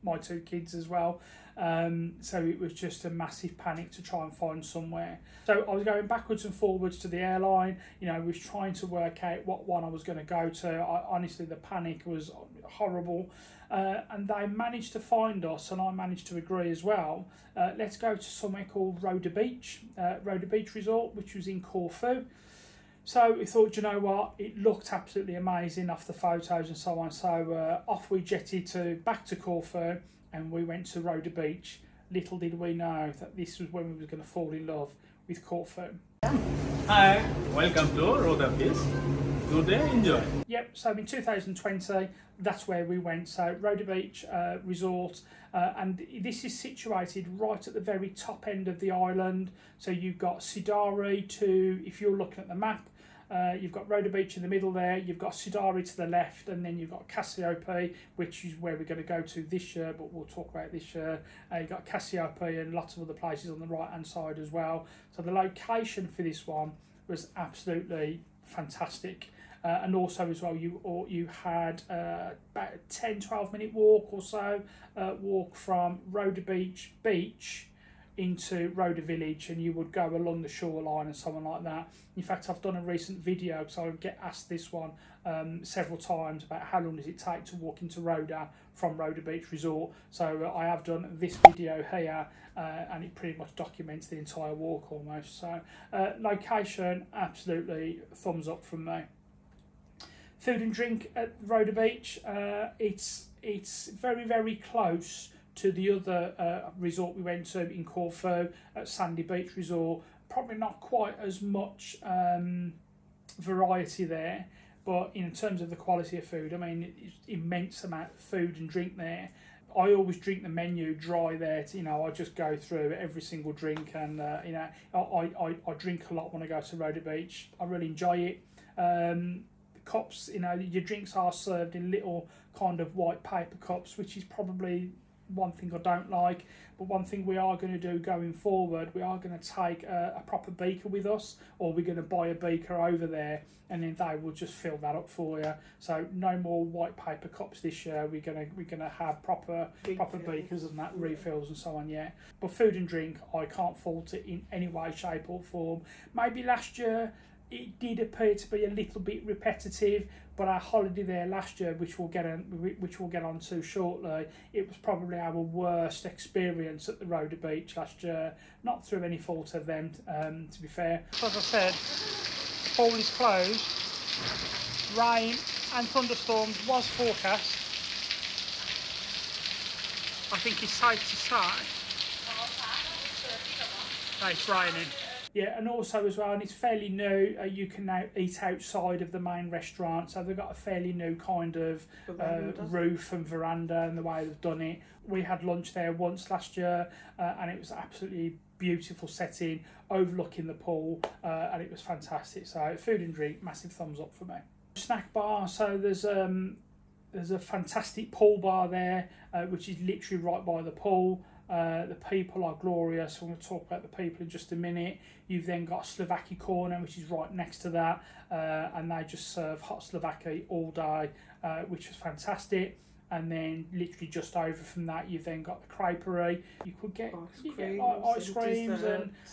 my 2 kids as well. So it was just a massive panic to try and find somewhere. So I was going backwards and forwards to the airline. You know, I was trying to work out what one I was going to go to. Honestly, the panic was horrible. And they managed to find us, and I managed to agree as well. Let's go to somewhere called Roda Beach Resort, which was in Corfu. So we thought, you know what, it looked absolutely amazing off the photos and so on. So off we jetted back to Corfu, and we went to Roda Beach. Little did we know that this was when we were going to fall in love with Corfu. Hi, welcome to Roda Beach. Today, enjoy. Yep, so in 2020, that's where we went. So Roda Beach Resort, and this is situated right at the very top end of the island. So you've got Sidari to, if you're looking at the map, you've got Roda Beach in the middle there, you've got Sidari to the left, and then you've got Cassiope, which is where we're going to go to this year, but we'll talk about this year. You've got Cassiope and lots of other places on the right hand side as well. So the location for this one was absolutely fantastic. And also as well, you had about a 10-12 minute walk or so, walk from Roda Beach into Roda Village, and you would go along the shoreline and so on like that. In fact, I've done a recent video because I get asked this one several times about how long does it take to walk into Roda from Roda Beach Resort. So I have done this video here, and it pretty much documents the entire walk almost. So location, absolutely thumbs up from me. Food and drink at Roda Beach, it's very, very close to the other resort we went to in Corfu, at Sandy Beach Resort. Probably not quite as much variety there, but in terms of the quality of food, I mean, it's immense amount of food and drink there. I always drink the menu dry there. I just go through every single drink, and I drink a lot when I go to Roda Beach. I really enjoy it. Cups, your drinks are served in little kind of white paper cups, which is probably one thing I don't like. But one thing we are going to do going forward, we are going to take a proper beaker with us, or we're going to buy a beaker over there, and then they will just fill that up for you. So no more white paper cups this year. We're gonna have proper beakers and that, refills and so on. Yeah. But food and drink, I can't fault it in any way, shape or form. Maybe last year it did appear to be a little bit repetitive, but our holiday there last year, which we'll get on to shortly, it was probably our worst experience at the Roda Beach last year. Not through any fault of them, to be fair. As I said, the pool is closed. Rain and thunderstorms was forecast. I think it's safe to say that it's raining. Yeah, and also as well, and it's fairly new, you can now eat outside of the main restaurant, so they've got a fairly new kind of roof and veranda and the way they've done it. We had lunch there once last year, and it was absolutely beautiful setting, overlooking the pool, and it was fantastic. So food and drink, massive thumbs up for me. Snack bar, so there's a fantastic pool bar there, which is literally right by the pool. The people are glorious. I'm going to talk about the people in just a minute. You've then got Slovakia corner, which is right next to that, and they just serve hot Slovakia all day, which was fantastic. And then literally just over from that, you've then got the creperie. You could get ice creams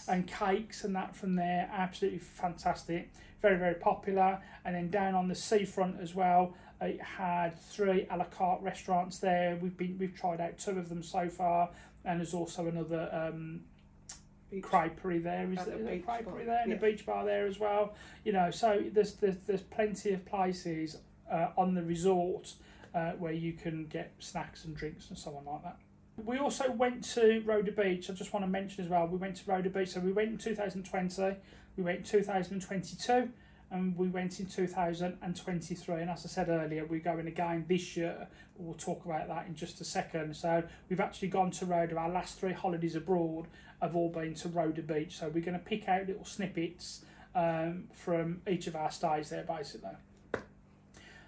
and cakes and that from there. Absolutely fantastic. Very, very popular. And then down on the seafront as well, it had 3 a la carte restaurants there. We've tried out 2 of them so far, and there's also another creperie there. Is there a creperie there? And a beach bar there as well. So there's plenty of places on the resort where you can get snacks and drinks and so on like that. We also went to Roda Beach. I just want to mention as well, we went to Roda Beach. So we went in 2020, we went in 2022, and we went in 2023. And as I said earlier, we're going again this year. We'll talk about that in just a second. So we've actually gone to Roda. Our last 3 holidays abroad have all been to Roda Beach. So we're going to pick out little snippets from each of our stays there, basically.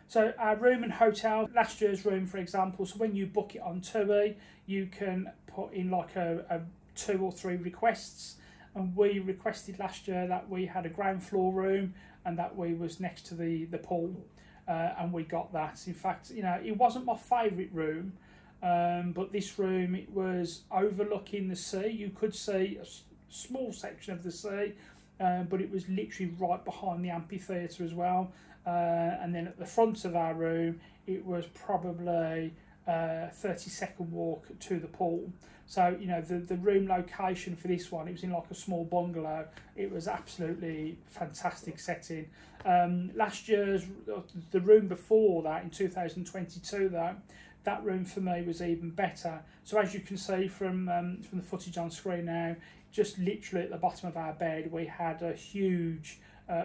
So our room and hotel, last year's room, for example, so when you book it on TUI, you can put in like a 2 or 3 requests. And we requested last year that we had a ground floor room and that we was next to the pool, and we got that. In fact, it wasn't my favourite room, but this room, it was overlooking the sea. You could see a small section of the sea, but it was literally right behind the amphitheatre as well. And then at the front of our room, it was probably 30-second walk to the pool. So, you know, the room location for this one, it was in like a small bungalow. It was absolutely fantastic setting. Last year's, the room before that, in 2022 though, that room for me was even better. So as you can see from the footage on screen now, just literally at the bottom of our bed, we had a huge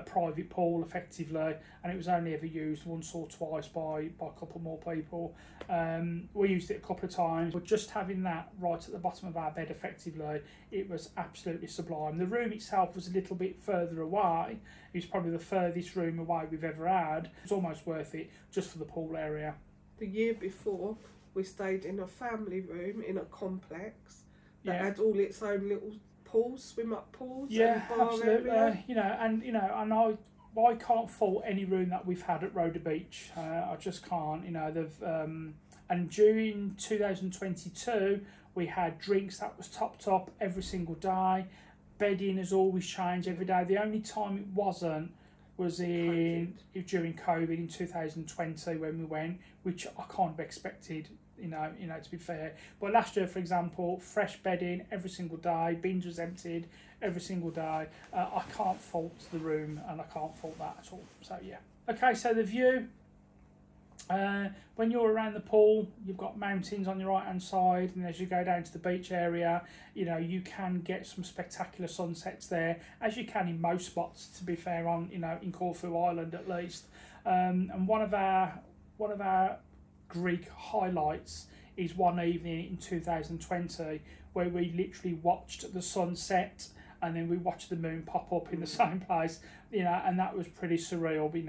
private pool effectively, and it was only ever used once or twice by a couple more people. We used it a couple of times, but just having that right at the bottom of our bed effectively, it was absolutely sublime. The room itself was a little bit further away. It was probably the furthest room away we've ever had. It was almost worth it just for the pool area. The year before, we stayed in a family room in a complex that had all its own little pools, swim-up pools, and bar absolutely. area. And I can't fault any room that we've had at Roda Beach. I just can't. You know, they've and during 2022, we had drinks that was topped up every single day. Bedding has always changed every day. The only time it wasn't was during COVID in 2020 when we went, which I can't have expected. You know, to be fair. But last year, for example, fresh bedding every single day, bins was emptied every single day. I can't fault the room, and I can't fault that at all. So yeah. Okay, so the view. When you're around the pool, you've got mountains on your right hand side, and as you go down to the beach area, you know, you can get some spectacular sunsets there, as you can in most spots, to be fair, on, you know, in Corfu Island at least. And one of our Greek highlights is one evening in 2020 where we literally watched the sunset and then we watched the moon pop up in the same place, you know, and that was pretty surreal. We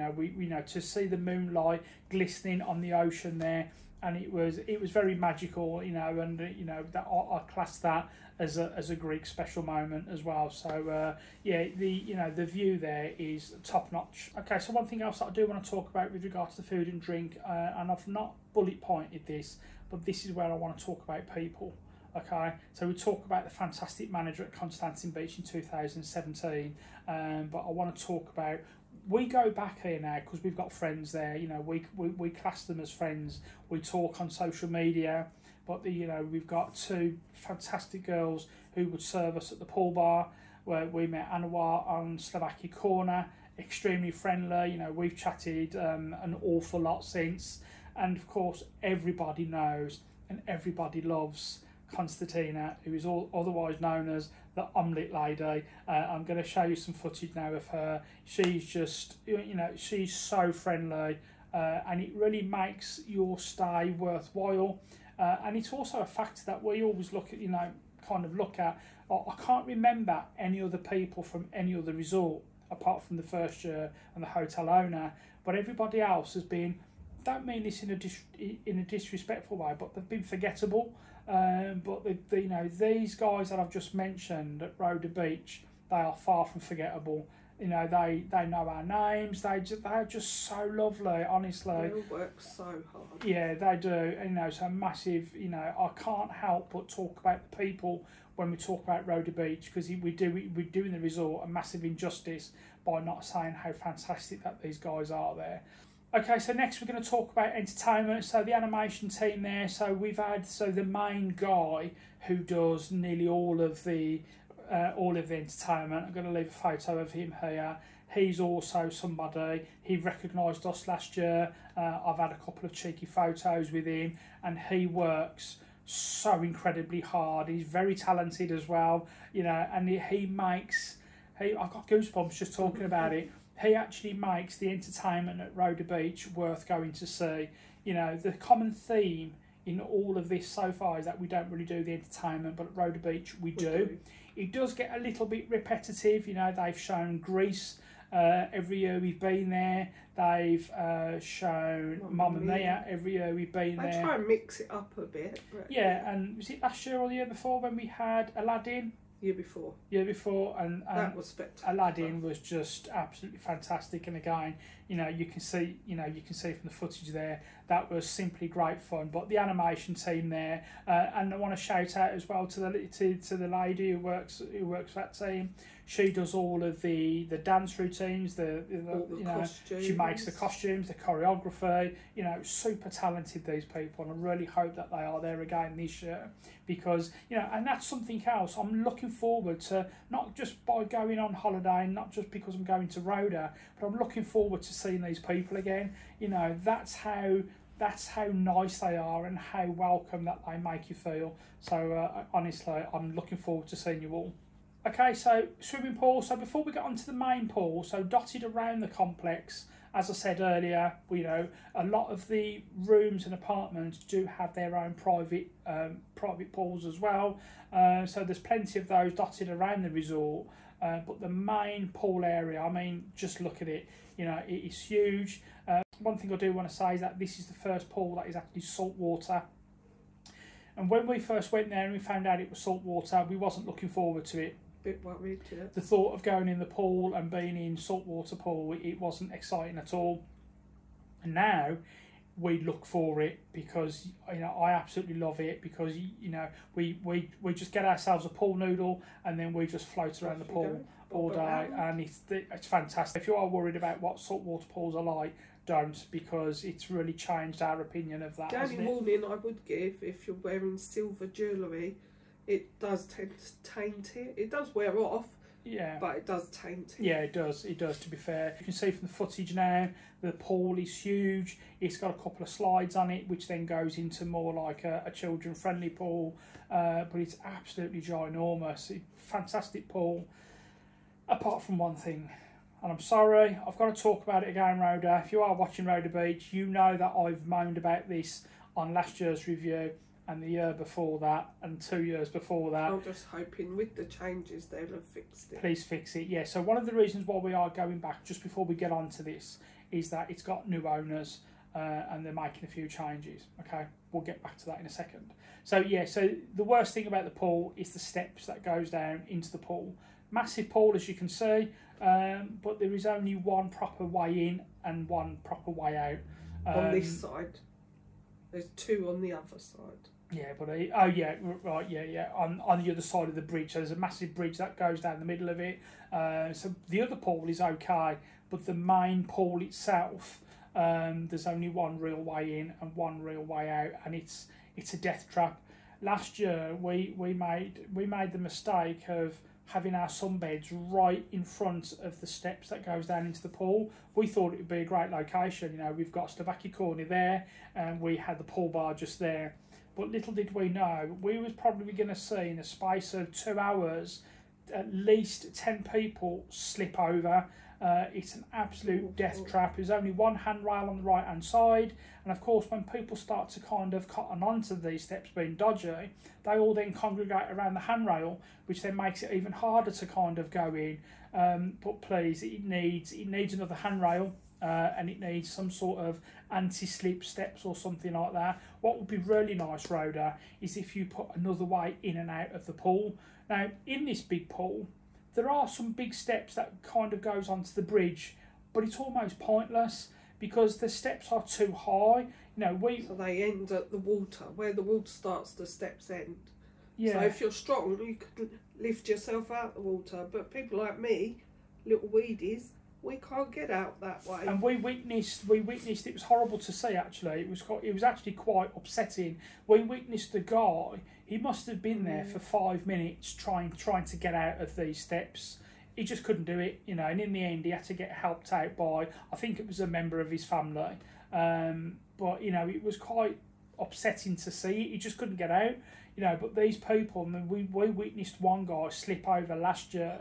know to see the moonlight glistening on the ocean there, and it was very magical, you know, and you know that I class that as a Greek special moment as well. So yeah, the view there is top notch. Okay, so one thing else that I do want to talk about with regards to food and drink, and I've not bullet pointed this, but this is where I want to talk about people. Okay, so we talk about the fantastic manager at Konstantin Beach in 2017, but I want to talk about, we go back here now because we've got friends there. You know, we class them as friends. We talk on social media, but you know, we've got two fantastic girls who would serve us at the pool bar where we met Anwar on Slovakia Corner. Extremely friendly. You know, we've chatted an awful lot since, and of course everybody knows and everybody loves Konstantina, who is otherwise known as the omelette lady. I'm going to show you some footage now of her. She's just, you know, she's so friendly, and it really makes your stay worthwhile. And it's also a factor that we always look at, you know, I can't remember any other people from any other resort apart from the first year and the hotel owner, but everybody else has been, don't mean this in a disrespectful way, but they've been forgettable. But you know, these guys that I've just mentioned at Roda Beach, they are far from forgettable. You know, they know our names. They're just so lovely, honestly. They all work so hard. Yeah, they do. And, you know, so massive. You know, I can't help but talk about the people when we talk about Roda Beach, because we're doing the resort a massive injustice by not saying how fantastic that these guys are there. Okay, so next we're going to talk about entertainment. So the animation team there. So we've had the main guy who does nearly all of the entertainment. I'm going to leave a photo of him here. He's also somebody. He recognised us last year. I've had a couple of cheeky photos with him, and he works so incredibly hard. He's very talented as well, you know, and I've got goosebumps just talking about it. He actually makes the entertainment at Roda Beach worth going to see. You know, the common theme in all of this so far is that we don't really do the entertainment, but at Roda Beach we do. It does get a little bit repetitive. You know, they've shown Greece every year we've been there. They've shown Mamma Mia every year we've been there. They try and mix it up a bit. But yeah, and was it last year or the year before when we had Aladdin? Year before, and that was spectacular. Aladdin was just absolutely fantastic. And again, you know, you can see from the footage there, that was simply great fun. But the animation team there, and I want to shout out as well to the lady who works for that team. She does all of the dance routines, the you know, costumes. She makes the costumes, the choreography. You know, super talented, these people, and I really hope that they are there again this year, because you know, and that's something else I'm looking forward to, not just by going on holiday, not just because I'm going to Roda, but I'm looking forward to seeing these people again. You know, that's how nice they are and how welcome that they make you feel. So honestly, I'm looking forward to seeing you all. Okay, so swimming pool. So before we get onto the main pool, so dotted around the complex, as I said earlier, you know, a lot of the rooms and apartments do have their own private pools as well. So there's plenty of those dotted around the resort. But the main pool area, I mean, just look at it. You know, it is huge. One thing I do want to say is that this is the first pool that is actually salt water. And when we first went there and we found out it was salt water, we wasn't looking forward to it. Bit worried, yeah. The thought of going in the pool and being in saltwater pool, it wasn't exciting at all. And now we look for it, because you know, I absolutely love it, because you know, we just get ourselves a pool noodle and then we just float around the pool all day, and it's fantastic. If you are worried about what saltwater pools are like, don't, because it's really changed our opinion of that. The only warning I would give, if you're wearing silver jewellery, it does tend to taint it. It does wear off, yeah, but it does taint it. Yeah, it does, to be fair. You can see from the footage now, the pool is huge. It's got a couple of slides on it, which then goes into more like a children-friendly pool, but it's absolutely ginormous. Fantastic pool, apart from one thing. And I'm sorry, I've got to talk about it again, Roda. If you are watching Roda Beach, you know that I've moaned about this on last year's review, and the year before that, and 2 years before that. I'm just hoping with the changes they'll have fixed it. Please fix it, yeah. So one of the reasons why we are going back, just before we get on to this, is that it's got new owners, and they're making a few changes. Okay, we'll get back to that in a second. So yeah, so the worst thing about the pool is the steps that goes down into the pool. Massive pool, as you can see, but there is only one proper way in and one proper way out. On this side. There's two on the other side. Yeah, but oh yeah, right, yeah. On the other side of the bridge, so there's a massive bridge that goes down the middle of it. So the other pool is okay, but the main pool itself, there's only one real way in and one real way out, and it's a death trap. Last year we made the mistake of having our sunbeds right in front of the steps that goes down into the pool. We thought it would be a great location. You know, we've got Stovaki Corner there, and we had the pool bar just there. But little did we know, we was probably going to see in a space of 2 hours at least 10 people slip over. It's an absolute death trap. There's only one handrail on the right hand side, and of course when people start to kind of cotton onto these steps being dodgy, they all then congregate around the handrail, which then makes it even harder to kind of go in. But please, it needs another handrail. And it needs some sort of anti-slip steps or something like that. What would be really nice, Roda, is if you put another way in and out of the pool. Now, in this big pool, there are some big steps that kind of goes onto the bridge, but it's almost pointless because the steps are too high. You know, so they end at the water. Where the water starts, the steps end. Yeah. So if you're strong, you could lift yourself out the water. But people like me, little weedies, we can't get out that way. And we witnessed. It was horrible to see. Actually, it was actually quite upsetting. We witnessed the guy. He must have been there for 5 minutes trying to get out of these steps. He just couldn't do it, you know. And in the end, he had to get helped out by, I think it was a member of his family. But you know, it was quite upsetting to see. He just couldn't get out, you know. But these people, I mean, we witnessed one guy slip over last year.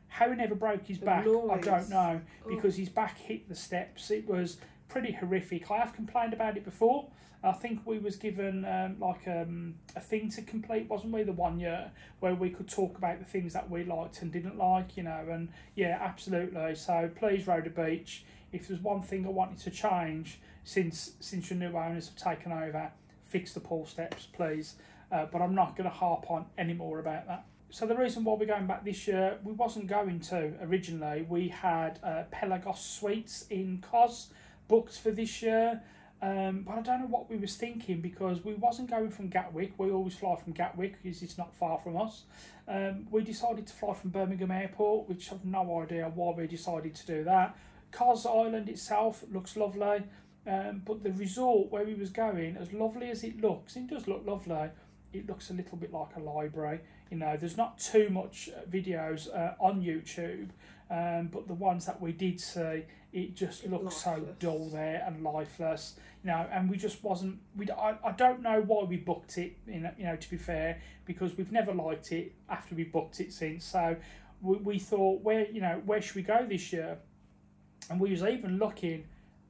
How he never broke his back, I don't know, because his back hit the steps. It was pretty horrific. I have complained about it before. I think we was given a thing to complete, wasn't we, the 1 year, where we could talk about the things that we liked and didn't like, you know, and yeah, absolutely. So please, Roda Beach, if there's one thing I wanted to change since your new owners have taken over, fix the pool steps, please. But I'm not going to harp on any more about that. So the reason why we're going back this year, we wasn't going to originally. We had Pelagos Suites in Kos booked for this year, but I don't know what we was thinking, because we wasn't going from Gatwick. We always fly from Gatwick because it's not far from us. We decided to fly from Birmingham Airport, which I've no idea why we decided to do that. Kos Island itself looks lovely, but the resort where we was going, as lovely as it looks, it does look lovely. It looks a little bit like a library. You know, there's not too much videos on YouTube, but the ones that we did see, it just looks so dull there and lifeless. You know, and we just wasn't. I don't know why we booked it. You know, to be fair, because we've never liked it after we booked it since. So we thought, where should we go this year? And we was even looking,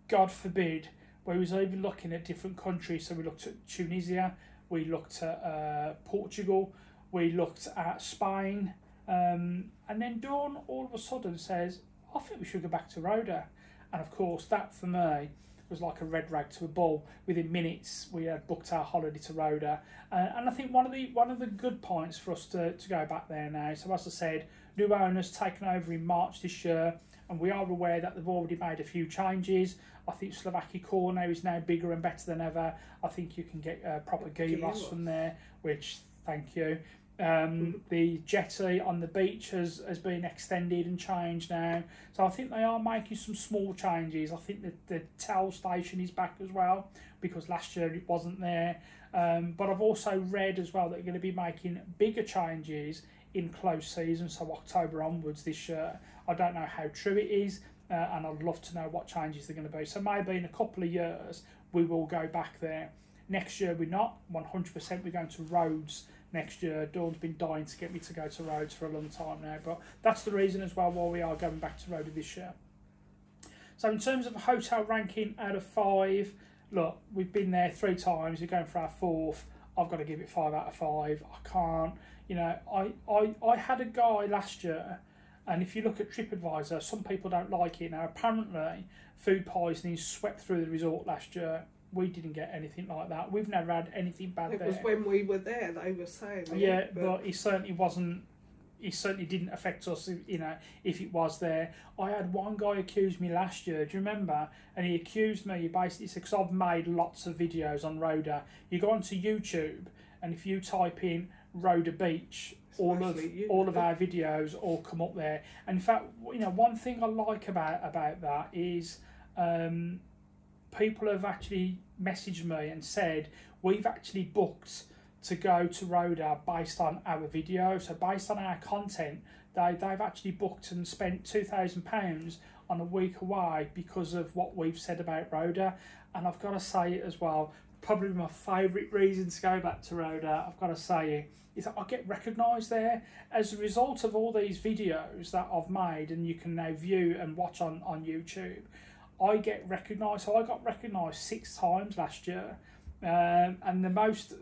God forbid, we was even looking at different countries. So we looked at Tunisia. We looked at Portugal, we looked at Spain, and then Dawn all of a sudden says, I think we should go back to Roda. And of course, that for me was like a red rag to a bull. Within minutes, we had booked our holiday to Roda. And I think one of the good points for us to go back there now, so as I said, new owners taken over in March this year, and we are aware that they've already made a few changes. I think Slovakia Corner is now bigger and better than ever. I think you can get proper gyros from there, which, thank you. The jetty on the beach has been extended and changed now. So I think they are making some small changes. I think that the towel station is back as well, because last year it wasn't there. But I've also read as well that they're going to be making bigger changes in close season, so October onwards this year. I don't know how true it is, and I'd love to know what changes they're going to be. So maybe in a couple of years we will go back there. Next year we're not 100%. We're going to Rhodes next year. Dawn's been dying to get me to go to Rhodes for a long time now, but that's the reason as well why we are going back to Roda this year. So in terms of a hotel ranking out of 5, look, we've been there 3 times. We're going for our 4th. I've got to give it 5 out of 5. I can't. You know, I had a guy last year, and if you look at TripAdvisor, some people don't like it. Now, apparently, food poisoning swept through the resort last year. We didn't get anything like that. We've never had anything bad there. It was when we were there, they were saying. Yeah, but it certainly wasn't. It certainly didn't affect us, you know, if it was there. I had one guy accuse me last year, do you remember? And he accused me, he basically said, because I've made lots of videos on Roda. You go onto YouTube, and if you type in Roda Beach, all of our videos all come up there. And in fact, you know, one thing I like about that is people have actually messaged me and said, we've actually booked to go to Roda based on our video. So based on our content, they've actually booked and spent £2,000 on a week away because of what we've said about Roda. And I've got to say it as well, probably my favourite reason to go back to Roda, I've got to say it, is that I get recognised there. As a result of all these videos that I've made and you can now view and watch on YouTube, I get recognised. So I got recognised 6 times last year. And the most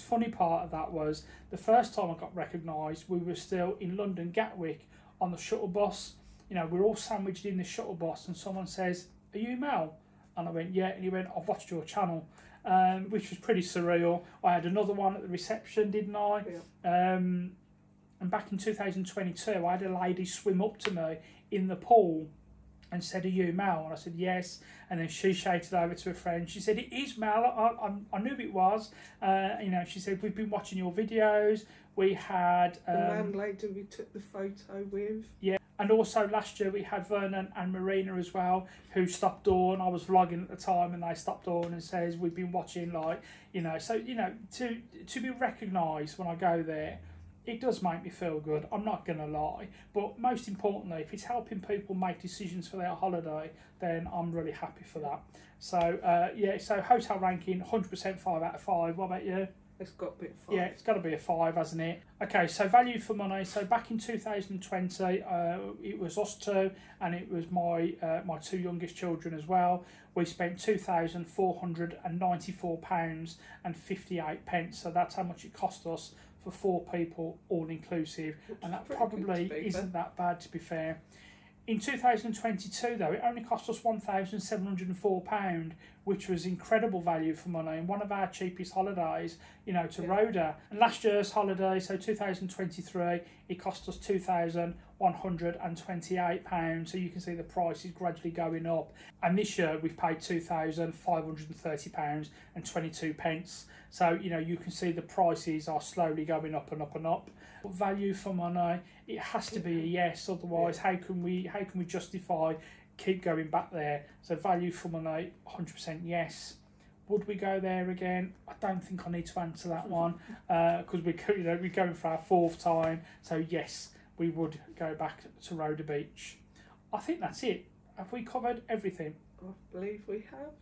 funny part of that was the first time I got recognised, we were still in London Gatwick on the shuttle bus. You know, we're all sandwiched in the shuttle bus, and someone says, "Are you Mel?" And I went, "Yeah." And he went, "I've watched your channel," which was pretty surreal. I had another one at the reception, didn't I? Yeah. And back in 2022, I had a lady swim up to me in the pool and said, "Are you Mel?" And I said, "Yes." And then she shouted over to a friend. She said, "It is Mel. I knew it was." You know, she said, "We've been watching your videos." We had the landlady we took the photo with. Yeah, and also last year we had Vernon and Marina as well, who stopped Dawn. I was vlogging at the time, and they stopped Dawn and says, "We've been watching," like, you know. So, you know, to be recognised when I go there, it does make me feel good, I'm not going to lie. But most importantly, if it's helping people make decisions for their holiday, then I'm really happy for that. So, yeah, so hotel ranking, 100% 5 out of 5. What about you? It's got to be a 5. Yeah, it's got to be a 5, hasn't it? Okay, so value for money. So back in 2020, it was us 2, and it was my 2 youngest children as well. We spent £2,494.58. So that's how much it cost us for 4 people, all inclusive, and that probably isn't that bad, to be fair. In 2022 though, it only cost us £1,704, which was incredible value for money and one of our cheapest holidays, you know, to Roda. And last year's holiday, so 2023, it cost us £2,128, so you can see the price is gradually going up. And this year we've paid £2,530 and 22 pence. So, you know, you can see the prices are slowly going up and up and up. But value for money, it has to be a yes, otherwise how can we justify keep going back there? So value for money, 100% yes. Would we go there again? I don't think I need to answer that one because we're going for our 4th time. So yes, we would go back to Roda Beach. I think that's it. Have we covered everything? I believe we have.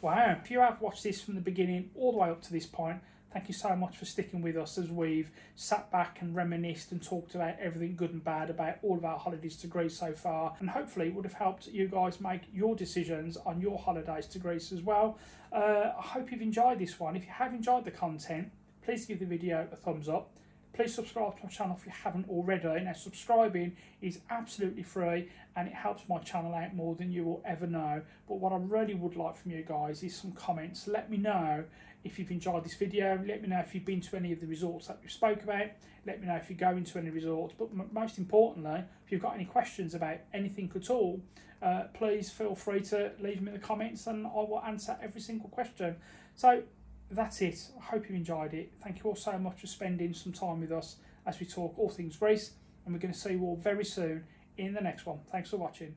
Wow, if you have watched this from the beginning all the way up to this point, thank you so much for sticking with us as we've sat back and reminisced and talked about everything good and bad about all of our holidays to Greece so far. And hopefully it would have helped you guys make your decisions on your holidays to Greece as well. I hope you've enjoyed this one. If you have enjoyed the content, please give the video a thumbs up. Please subscribe to my channel if you haven't already. Now, subscribing is absolutely free and it helps my channel out more than you will ever know. But what I really would like from you guys is some comments. Let me know if you've enjoyed this video. Let me know if you've been to any of the resorts that we spoke about. Let me know if you're going to any resorts. But most importantly, if you've got any questions about anything at all, please feel free to leave them in the comments and I will answer every single question. So that's it. I hope you enjoyed it. Thank you all so much for spending some time with us as we talk all things Greece, and we're going to see you all very soon in the next one. Thanks for watching.